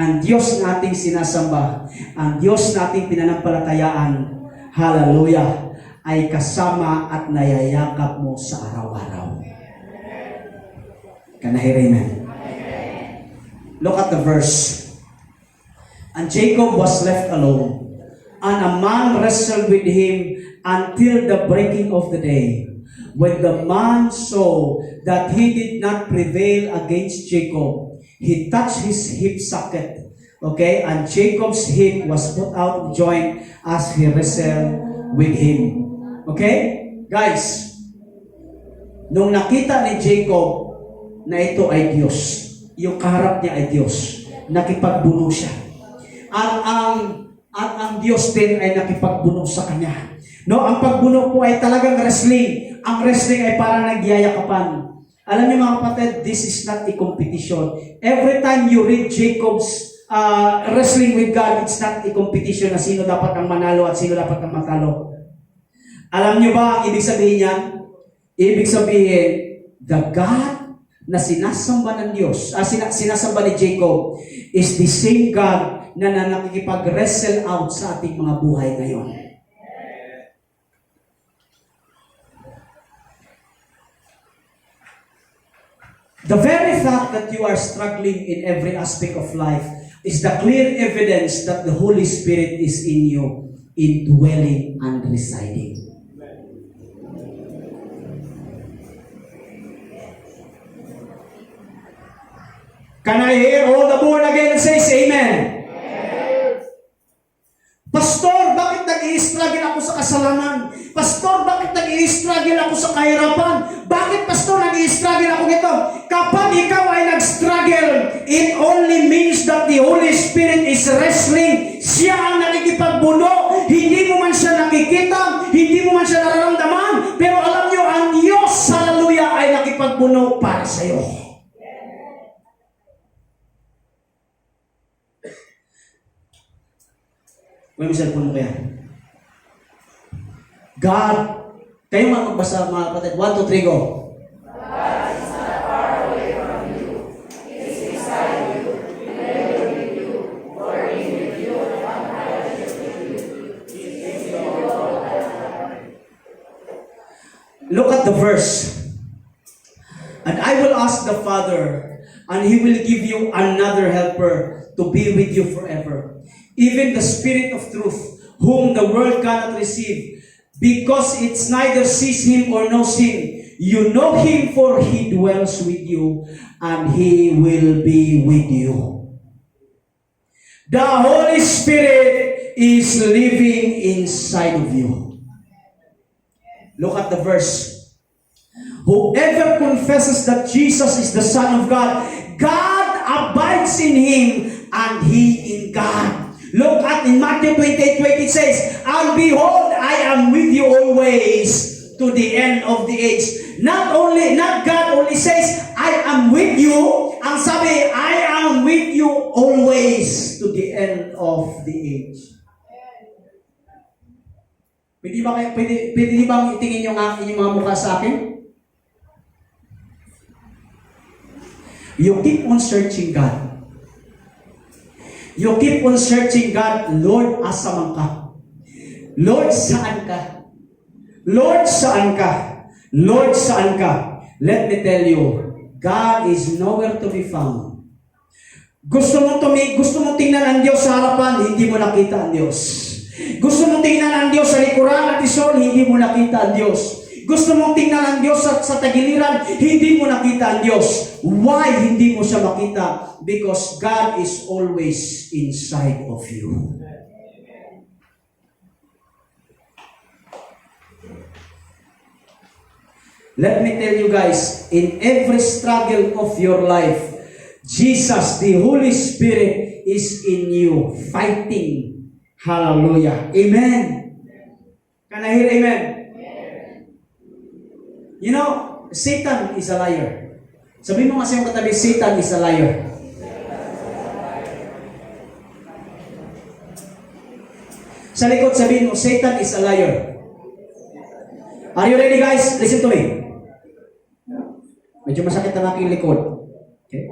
Ang Diyos nating sinasamba, ang Diyos nating pinanampalatayaan, hallelujah, ay kasama at nayayakap mo sa araw-araw. Can I hear amen? Look at the verse. And Jacob was left alone, and a man wrestled with him until the breaking of the day. When the man saw that he did not prevail against Jacob, he touched his hip socket. Okay? And Jacob's hip was put out of joint as he wrestled with him. Okay? Guys, nung nakita ni Jacob na ito ay Diyos, yung kaharap niya ay Diyos, nakipagbuno siya. At ang Diyos din ay nakipagbuno sa kanya. No, ang pagbuno po ay talagang wrestling. Ang wrestling ay parang nagyayakapan. Alam niyo mga kapatid, this is not a competition. Every time you read Jacob's wrestling with God, it's not a competition na sino dapat ang manalo at sino dapat ang matalo. Alam niyo ba ang ibig sabihin niyan? Ibig sabihin, the God na sinasamba ng Diyos, sinasamba ni Jacob, is the same God na nakikipag-wrestle out sa ating mga buhay ngayon. The very fact that you are struggling in every aspect of life is the clear evidence that the Holy Spirit is in you, indwelling and residing. Can I hear all the born again says amen? Pastor, bakit nag-i-struggle ako sa kasalanan? Pastor, bakit nag-i-struggle ako sa kahirapan? Bakit, Pastor, nag-i-struggle ako nito? Kapag ikaw ay nag-struggle, it only means that the Holy Spirit is wrestling. Siya ang nakikipagbuno. Hindi mo man siya nakikita, hindi mo man siya nararamdaman, pero alam niyo, ang Diyos, hallelujah, ay nakipagbuno para sa iyo. May cellphone mo kaya? God, kayo mga magbasa mga kapatid. 1, 2, 3, go. God is not far away from you. He is beside you, together with you, working with you, and compassionate with you. He is with you all the time. Look at the verse. And I will ask the Father, and He will give you another helper to be with you forever. Even the Spirit of truth, whom the world cannot receive, because it neither sees Him or knows Him. You know Him, for He dwells with you, and He will be with you. The Holy Spirit is living inside of you. Look at the verse. Whoever confesses that Jesus is the Son of God, God abides in Him, and He in God. Look at in Matthew 28:20 it says, and behold, I am with you always to the end of the age. Not God only says, I am with you. Ang sabi, I am with you always to the end of the age. Pwede ba itingin yung inyong mga mukha sa akin? You keep on searching God. You keep on searching God, Lord, asaman ka? Lord, saan ka? Lord, saan ka? Lord, saan ka? Let me tell you, God is nowhere to be found. Gusto mo tingnan ang Diyos sa harapan, hindi mo nakita ang Diyos. Gusto mo tingnan ang Diyos sa likuran at isol, hindi mo nakita ang Diyos. Gusto mong tingnan ang Diyos sa tagiliran, hindi mo nakita ang Diyos. Why hindi mo siya makita? Because God is always inside of you. Let me tell you guys, in every struggle of your life, Jesus, the Holy Spirit, is in you, fighting. Hallelujah. Amen. Can I hear amen? You know, Satan is a liar. Sabihin mo kasi yung katabi, Satan is a liar. Sa likod, sabihin mo, Satan is a liar. Are you ready, guys? Listen to me. Medyo masakit ang aking likod. Okay?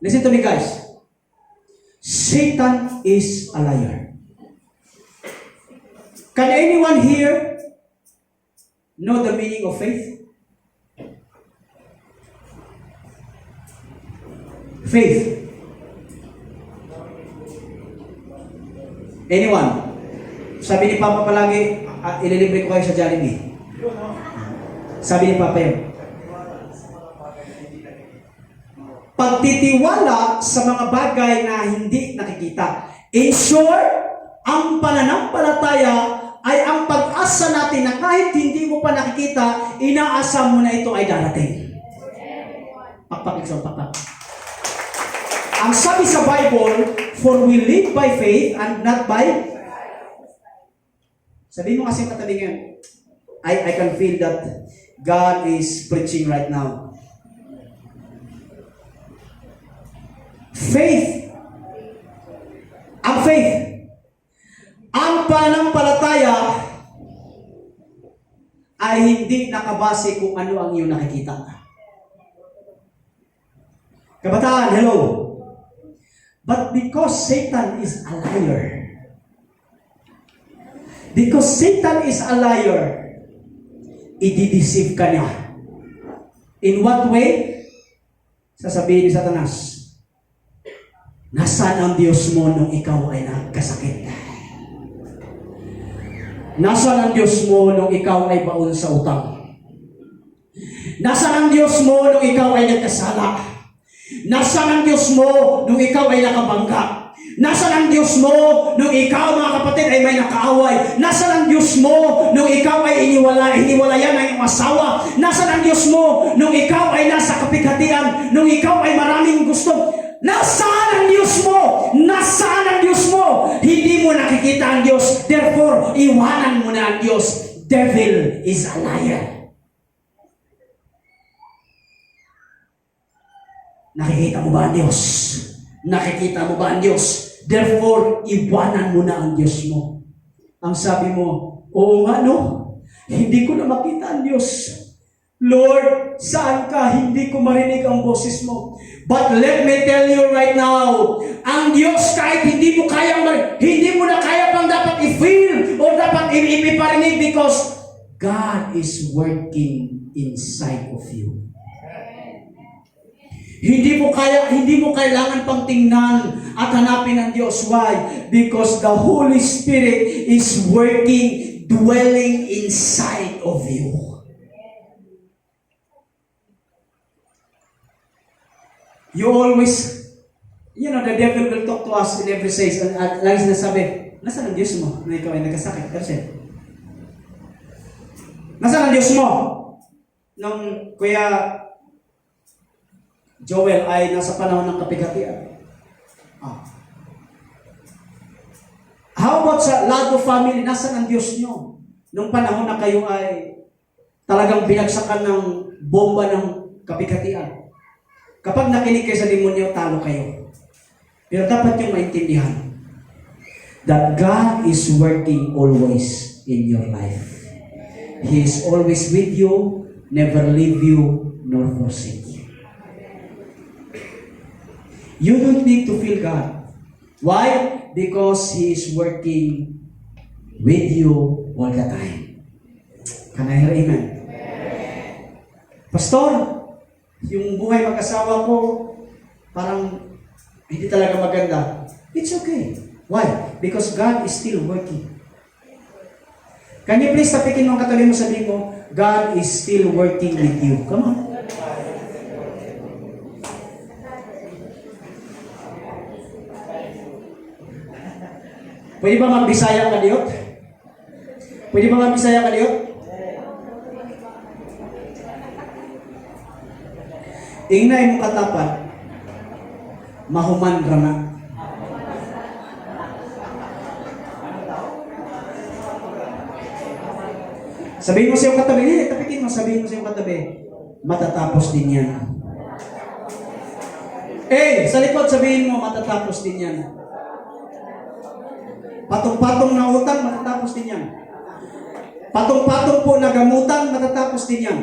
Listen to me, guys. Satan is a liar. Can anyone here know the meaning of faith? Faith. Anyone? Sabi ni Papa palagi, ililibre ko kayo sa Jollibee. Sabi ni Papa yun. Pagtitiwala sa mga bagay na hindi nakikita. In short, ang pananampalataya ay ang pag-asa natin na kahit hindi mo pa nakikita, inaasa mo na ito ay darating. Pakpak, isang pakpak. Ang sabi sa Bible, for we live by faith and not by... Sabihin mo kasi katabi ngayon, I can feel that God is preaching right now. Faith. Ang faith. Ang pananampalataya ay hindi nakabase kung ano ang iyong nakikita. Kabataan, hello. But because Satan is a liar, idideceive ka niya. In what way? Sasabihin ni Satanas, nasaan ang Diyos mo nung ikaw ay nagkasakit? Nasaan ang Diyos mo nung ikaw ay baon sa utang? Nasaan ang Diyos mo nung ikaw ay nagkasala? Nasaan ang Diyos mo nung ikaw ay nakabangga? Nasaan ang Diyos mo nung ikaw, mga kapatid, ay may nakaaway? Nasaan ang Diyos mo nung ikaw ay hiniwalayan ng iyong asawa? Nasaan ang Diyos mo nung ikaw ay nasa kapighatian? Nung ikaw ay maraming gusto? Nasaan ang Diyos mo? Nasaan ang Diyos mo? Hindi mo nakikita ang Diyos. Therefore, iwanan mo na ang Diyos. Devil is a liar. Nakikita mo ba ang Diyos? Nakikita mo ba ang Diyos? Therefore, iwanan mo na ang Diyos mo. Ang sabi mo, oo nga no, hindi ko na makita ang Diyos. Lord, saan ka? Hindi ko marinig ang boses mo. But let me tell you right now, ang Diyos kahit hindi mo na kaya pang dapat i-feel o dapat iparinig because God is working inside of you. Hindi mo kailangan pang tingnan at hanapin ang Diyos. Why? Because the Holy Spirit is working, dwelling inside of you. You always, the devil will talk to us in every sense. At lagi sinasabi, nasaan ang Diyos mo na ikaw ay nagkasakit? Kasi, nasaan ang Diyos mo? Nung Kuya Joel ay nasa panahon ng kapighatian. How about sa Lago family? Nasaan ang Diyos nyo? Nung panahon na kayo ay talagang binagsakan ng bomba ng kapighatian. Kapag nakinig kayo sa demonyo, talo kayo. Pero dapat yung maintindihan that God is working always in your life. He is always with you, never leave you, nor forsake you. You don't need to feel God. Why? Because He is working with you all the time. Can I hear amen? Pastor, yung buhay mag-asawa ko, parang hindi talaga maganda. It's okay. Why? Because God is still working. Can you please tapikin mo ang katabi mo, sabihin mo, God is still working with you. Come on. Pwede ba magbisaya ka diyot? Pwede ba magbisaya ka diyot? Ingnay mo katapat, mahuman ra na. Sabihin mo sa iyong katabi, tapikin mo, sabihin mo sa iyong katabi, matatapos din yan. Sa likod sabihin mo, matatapos din yan. Patong-patong na utang, matatapos din yan. Patong-patong po na gamutan, matatapos din yan.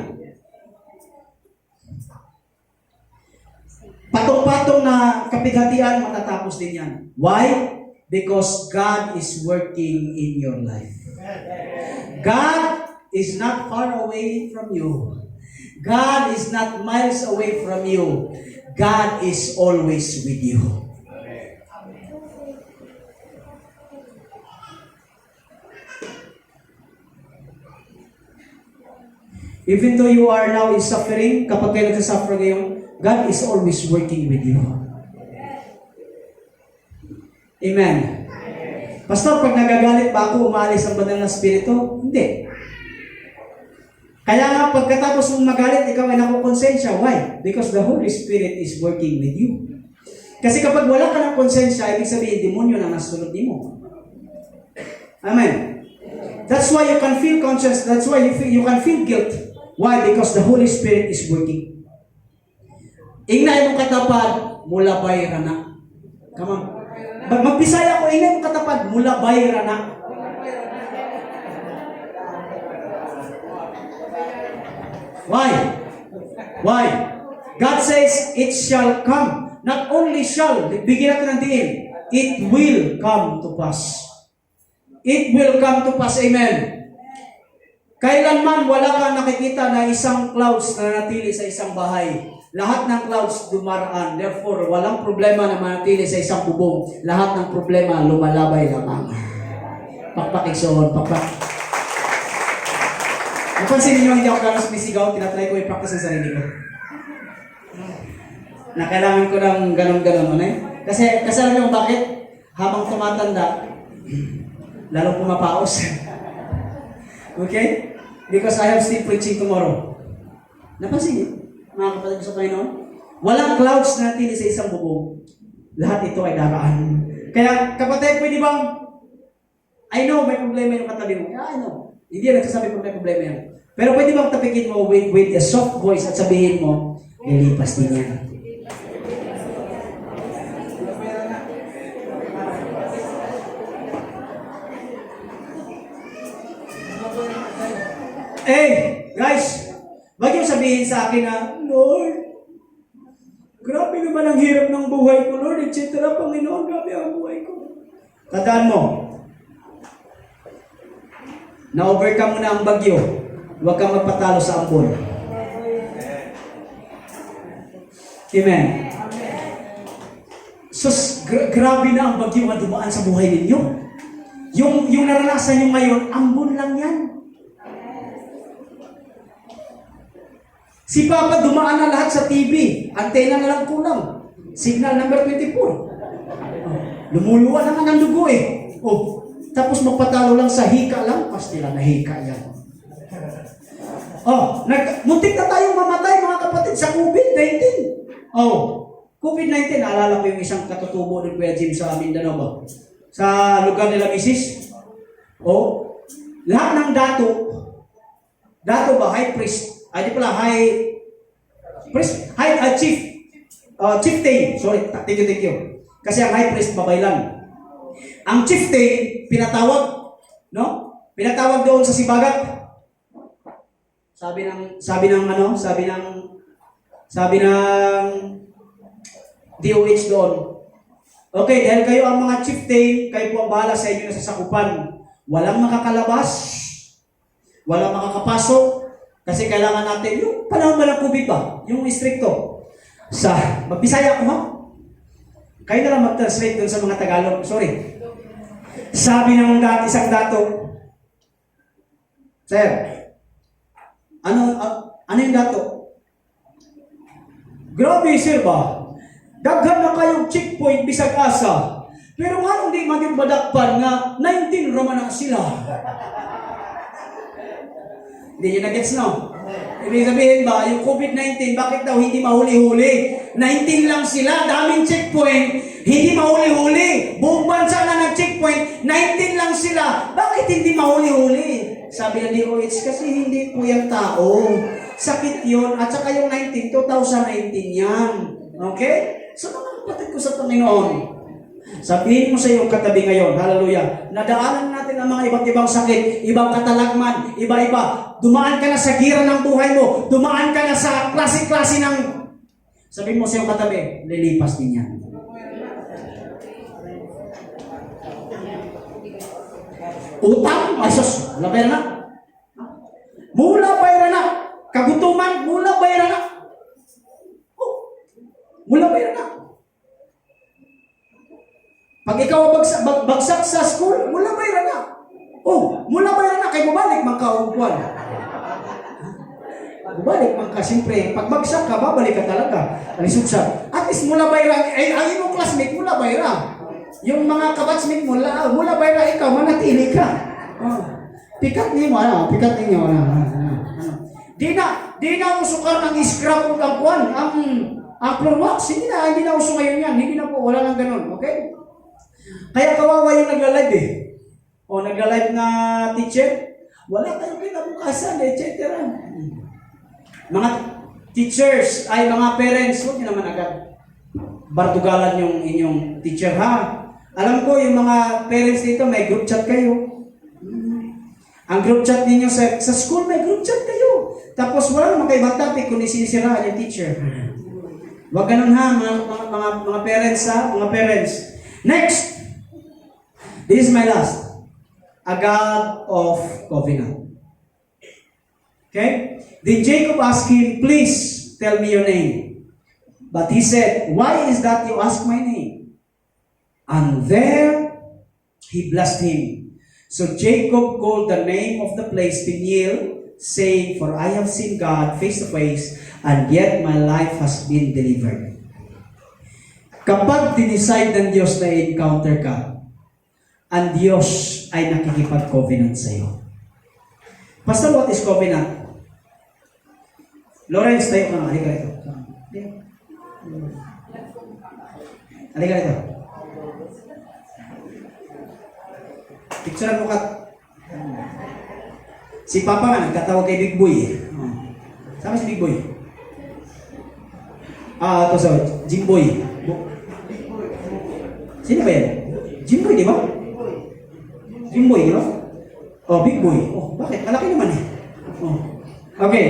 Patong-patong na kapighatian, matatapos din yan. Why? Because God is working in your life. God is not far away from you. God is not miles away from you. God is always with you. Even though you are now in suffering, kapag kayo nagsasuffer ngayon, God is always working with you. Amen. Pastor, pag nagagalit ba ako, umaalis ang banal na spirito? Hindi. Kaya nga, pagkatapos mong magalit, ikaw ay nakukonsensya. Why? Because the Holy Spirit is working with you. Kasi kapag wala ka ng konsensya, ibig sabihin, demonyo na nasunod mo. Amen. That's why you can feel conscious. That's why you can feel guilt. Why? Because the Holy Spirit is working. Ingnay mong katapat, mulabay rana. Come on. Magpisaya ko, ingnay mong katapat, mulabay rana. Why? Why? God says, it shall come. Not only shall, bigyan natin ng diin, it will come to pass. It will come to pass. Amen. Kailanman wala kang nakikita na isang clouds na nanatili sa isang bahay. Lahat ng clouds dumaraan. Therefore, walang problema na manatili sa isang bubong. Lahat ng problema lumalabay lamang. Pakpak, Ikson. Pakpak. Napansin niyo, hindi ako gano'n sumisigaw. Tinatry ko i-practice ang sarili ko. Na kailangan ko ng ganon-ganon. Ano eh? Kasi alam niyo bakit? Habang tumatanda, lalo pumapaos. Okay? Because I have still preaching tomorrow. Napansin niyo? Mga kapatid sa Panginoon, walang clouds na natili sa isang bubong. Lahat ito ay daraan. Kaya, kapatid, pwede bang, I know may problema yung katabi mo. Yeah, I know. Hindi yan nagsasabi kung may problema yan. Pero pwede bang tapikin mo with a soft voice at sabihin mo, lilipas din yan. Hey, guys, wag yung sabihin sa akin na, Lord, grabe naman ang hirap ng buhay ko, Lord, etc. Panginoon, grabe ang buhay ko. Tandaan mo, na-overcome mo na ang bagyo, huwag kang magpatalo sa ambon. Amen. Sus, grabe na ang bagyo na dumaan sa buhay ninyo. Yung naranasan nyo ngayon, ambon lang yan. Si Papa dumaan na lahat sa TV. Antena na lang kulang. Signal number 24. Lumuluwa naman ang dugo eh. Tapos magpatalo lang sa hika lang. Pastila na hika yan. Muntik na tayong mamatay mga kapatid sa COVID-19. COVID-19, naalala ko yung isang katutubo ng Kuya Jim sa Mindanao ba? Sa lugar nila Misis. Lahat ng dato ba, high priest, di pala, chieftain. Sorry, thank you. Kasi ang high priest, babay lang. Ang chieftain, pinatawag, no? Pinatawag doon sa sibagat. Sabi ng DOH doon. Okay, dahil kayo ang mga chieftain, kayo po ang bahala sa inyo na sasakupan. Walang makakalabas, walang makakapasok, kasi kailangan natin, yung panahon ba ng COVID ba? Yung istrikto. Magbisaya ako ha? Kayo na lang mag-translate doon sa mga Tagalog. Sorry. Sabi ng isang dato, Sir, ano yung dato? Grabe, sir ba? Daghan na kayong checkpoint bisag asa. Pero nga hindi man yung badakpan nga 19 raman na sila. Hindi nyo na-gets, no? Ibig sabihin ba, yung COVID-19, bakit daw hindi mahuli-huli? 19 lang sila, daming checkpoint, hindi mahuli-huli. Buong bansa na nag-checkpoint, 19 lang sila. Bakit hindi mahuli-huli? Sabi ng DOH, kasi hindi po yung tao. Sakit yun. At saka yung 19, 2019 yan. Okay? So, mga kapatid ko sa Panginoon, sabihin mo sa iyong katabi ngayon, hallelujah, nadaanan natin ang mga iba't ibang sakit, ibang katalagman, iba-iba. Dumaan ka na sa gira ng buhay mo, dumaan ka na sa klase-klase ng... Sabihin mo sa iyong katabi, lilipas din yan. Utang, asos, labay na. Mula bayra na. Kagutuman, mula bayra na. Mula bayra na. Pag ikaw bagsak sa school, mula bayra na. Mula bayra na, kay bubalik man ka ugwan. Bubalik man ka, siyempre. Pag bagsak ka, babalik ka talaga. Alisod siya. At least mula bayra, ang iyong classmate, mula bayra. Yung mga kabatsmate mo, mula bayra ikaw, manatili ka. Pikat niyo, pikat niyo. Di na usukar ng scrap o ang kuwan, ang floor wax, hindi na uso ngayon yan. Hindi na po, wala nang ganun. Okay? Kaya kawawa yung nagla-live eh. Nagla-live na teacher, wala kayong kinabukasan, etc. Mga teachers, ay mga parents, huwag nyo naman agad bartugalan yung inyong teacher, ha? Alam ko, yung mga parents dito, may group chat kayo. Ang group chat ninyo sa school, may group chat kayo. Tapos wala naman kayo topic kundi sinisiraan yung teacher. Huwag ganun ha, mga parents ha, mga parents. Next! This is my last. A God of covenant. Okay? Then Jacob asked him, please tell me your name. But he said, "Why is that you ask my name?" And there he blessed him. So Jacob called the name of the place Peniel, saying, "For I have seen God face to face, and yet my life has been delivered." Kapag dinicide ng Diyos na i-encounter ka, ang Diyos ay nakikipag-covenant sa iyo. Pastor, what is covenant? Lawrence, tayo ka nga. Halika rito. Halika rito. Picture mo ka. Si Papa nga, nagkatawag kay Big Boy. Sama si Big Boy. Ito sa Jimboy. Sino ba yan? Jimboy, di ba? Jimboy, di ba? Oh, Big Boy. Oh, bakit? Malaki naman eh. Oh. Okay.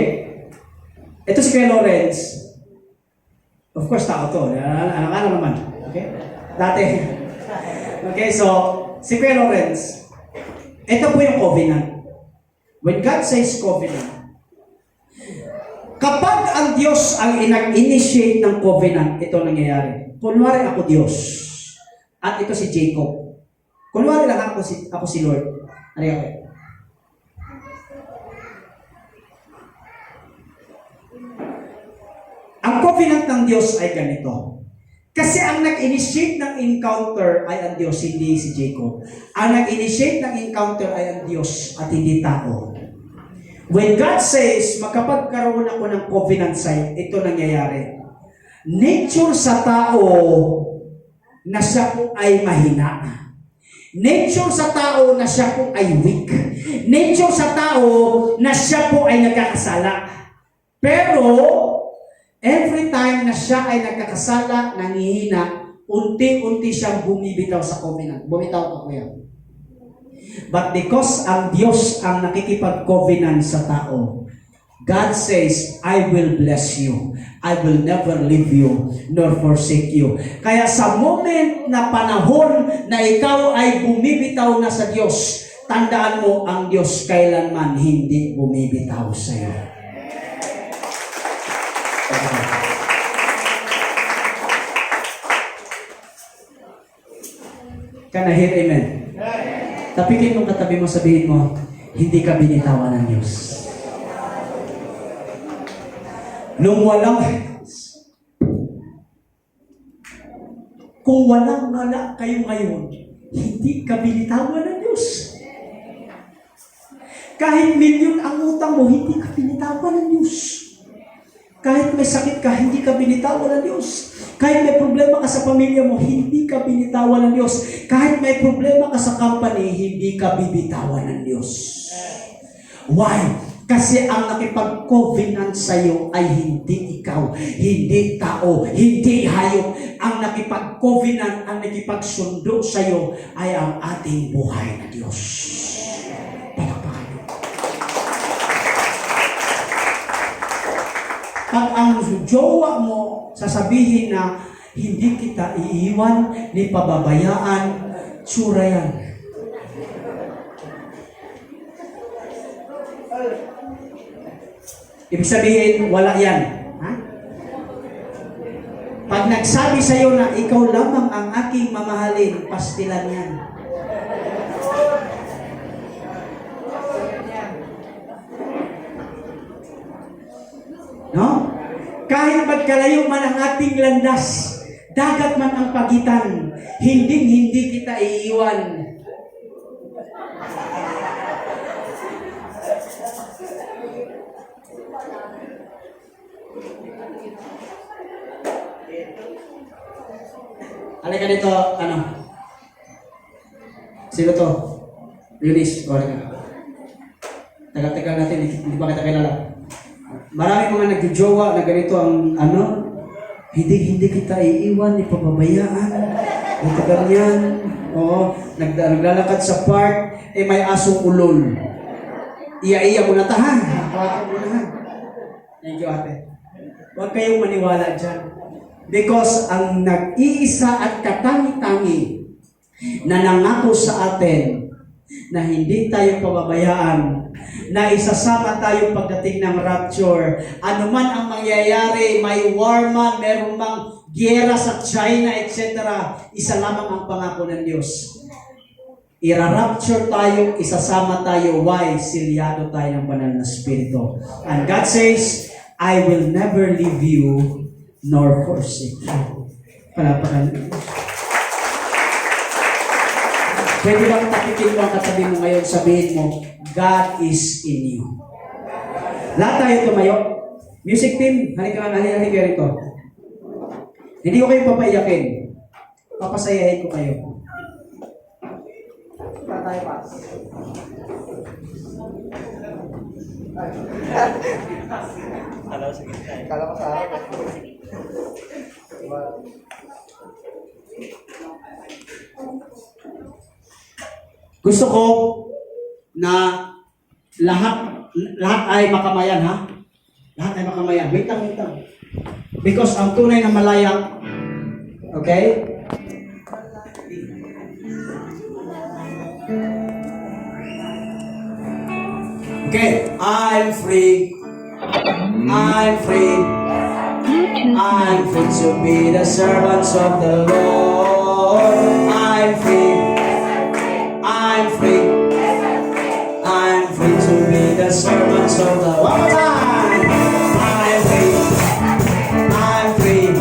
Ito si Kuya Lawrence. Of course, tao to. Ano naman. Okay? Dati. Okay, so, si Kuya Lawrence, ito po yung covenant. When God says covenant, kapag ang Diyos ang inag-initiate ng covenant, ito nangyayari. Kunwari ako Diyos, at ito si Jacob. Kunwari lang ako si Lord. Ano yan? Ang covenant ng Diyos ay ganito. Kasi ang nag-initiate ng encounter ay ang Diyos, hindi si Jacob. Ang nag-initiate ng encounter ay ang Diyos at hindi tao. When God says, magkapagkaroon ako ng covenant site, ito nangyayari. Nature sa tao na siya po ay mahina. Nature sa tao na siya po ay weak. Nature sa tao na siya po ay nagkakasala. Pero, every time na siya ay nagkakasala, nangihina, unti-unti siyang bumibitaw sa covenant. Bumitaw ka kuya. But because ang Diyos ang nakikipag-covenant sa tao, God says, "I will bless you. I will never leave you nor forsake you." Kaya sa moment na panahon na ikaw ay bumibitaw na sa Diyos, tandaan mo ang Diyos kailanman hindi bumibitaw sa iyo. Can I hear amen? Tapikin mo katabi mo, sabihin mo, hindi ka binitawan ng Diyos. Kung walang wala kayo ngayon, hindi ka binitawan ng Diyos. Kahit milyon ang utang mo, hindi ka binitawan ng Diyos. Kahit may sakit ka, hindi ka binitawan ng Diyos. Kahit may problema ka sa pamilya mo, hindi ka binitawan ng Diyos. Kahit may problema ka sa company, hindi ka bibitawan ng Diyos. Why? Kasi ang nakipag-covenant sa iyo ay hindi ikaw, hindi tao, hindi hayop. Ang nakipag-covenant, ang nakipagsundo sa iyo ay ang ating buhay na Diyos. Palakpakan niyo. Pag ang jowa mo sasabihin na hindi kita iiwan, ni pababayaan, tsura yan. Ibig sabihin, wala yan. Ha? Pag nagsabi sa iyo na ikaw lamang ang aking mamahalin, pastilan yan. No? Kahit magkalayo man ang ating landas, dagat man ang pagitan, hindi kita iiwan. Halika dito, ano? Sino to? Eunice, o halika. Tagal-tagal natin, hindi ba kita kilala? Marami mga nagjojowa na ganito ang ano, hindi kita iiwan, ipababayaan, ito ganyan. Oo, naglalakad sa park, may asong ulol. Iya mo na ta, ha? Hawakan mo na, ha? Thank you, ate. Huwag kayong maniwala dyan. Because ang nag-iisa at katangi-tangi na nangako sa atin na hindi tayo pababayaan, na isasama tayo pagdating ng rapture. Ano man ang mangyayari, may war man, meron mang giyera sa China, etc. Isa lamang ang pangako ng Diyos. Ira-rapture tayo, isasama tayo. Why? Silyado tayo ng banal na Espiritu. And God says, I will never leave you nor forsake you. Palapakan. Pwede lang tapikin mo ang katabi mo ngayon, sabihin mo, God is in you. Lahat tayo tumayo. Music team, halika rito. Hindi ko kayo papaiyakin. Papasayahin ko kayo. Tayo pas. Kala ko sa akin. Gusto ko na lahat ay makamayan, ha? Lahat ay makamayan. Wait lang. Because ang tunay na malaya, okay? Okay, I'm free. I'm free. I'm free to be the servants of the Lord. I'm free. I'm free. I'm free to be the servants of the Lord. One more time. I'm free. I'm free.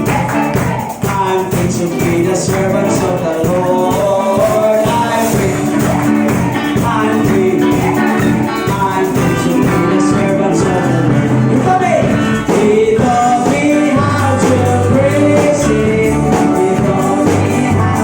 I'm free to be the servants of the Lord. I'm free. I'm free. I'm free to be the servants of the Lord. You tell me. He taught me how to praise Him. He taught me how.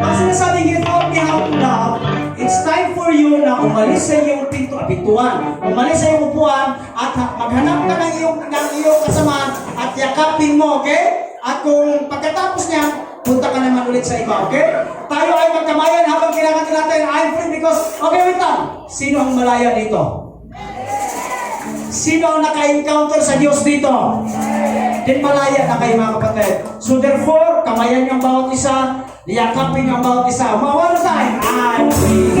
Ang sinasabing He taught me how to love, it's time for you na umalis sa iyong pintuan, umalis sa iyong upuan, at maghanap ka ng iyong kasama at yakapin mo, okay? At kung pagkatapos niya, punta ka naman ulit sa iba, okay? Tayo ay magkamayan habang kailangan natin, I'm free because, okay, wait lang. Sino ang malaya dito? Sino ang naka-encounter sa Diyos dito? Din malaya na kayo mga kapatid. So therefore, kamayan niyo ang bawat isa, yakapin niyo ang bawat isa. One time, I'm free.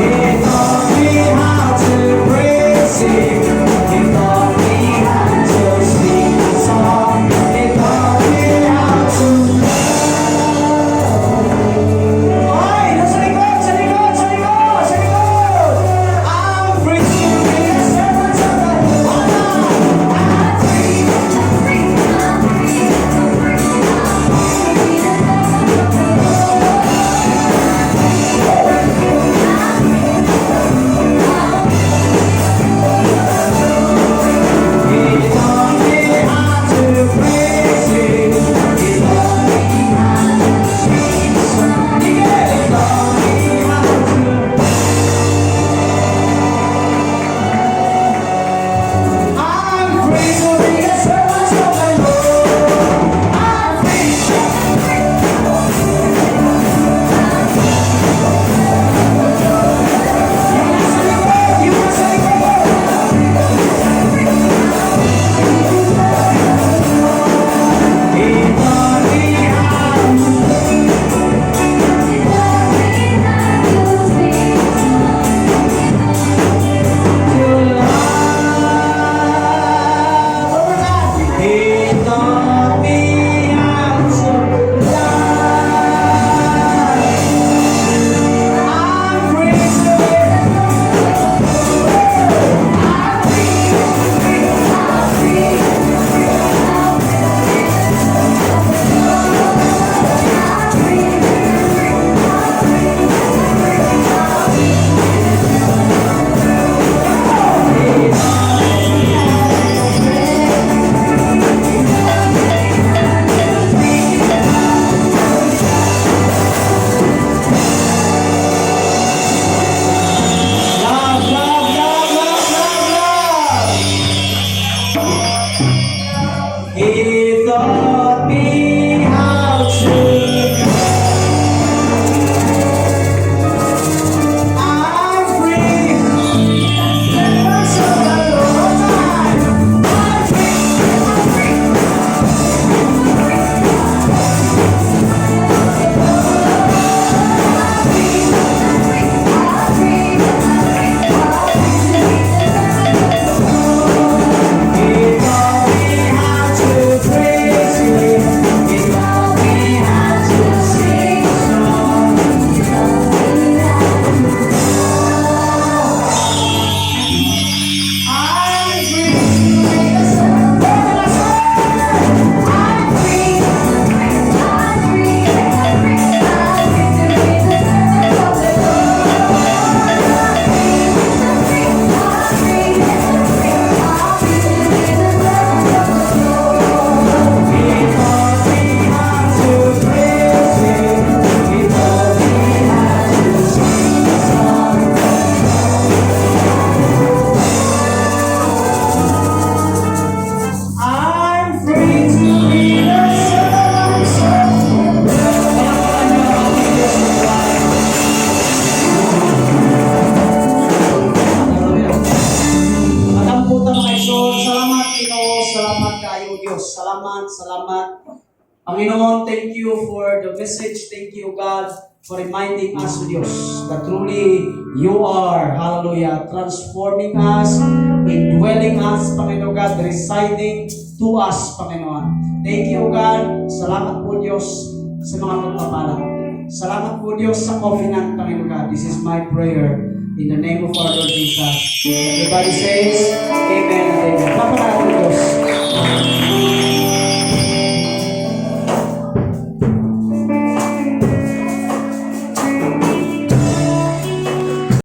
He taught me how to praise Him. He taught me how to sing a song. He taught me how to Oy! Nasa likod! Sa likod! Sa likod! Sa likod! I'm free to be a servant of the Lord. I'm free. I'm free. I'm free. I'm free. He taught me how to praise Him. He taught me how to sing a song. He taught me how to. I'm free to be a servant of the Lord. I'm free. You must say He taught me how to love. One more time. He taught me how to love. I'm free to love, love, love, love, love, love. He taught me how to. Salamat kayo Diyos. Salamat, salamat. Panginoon, thank you for the message. Thank you, God, for reminding us, Diyos, that truly you are, hallelujah, transforming us, indwelling us, Panginoon God, residing to us, Panginoon. Thank you, God. Salamat po, Diyos, sa mga pagpapalat. Salamat po, Diyos, sa covenant, Panginoon God. This is my prayer in the name of our Lord Jesus. Everybody says, Amen and Amen. Papa natin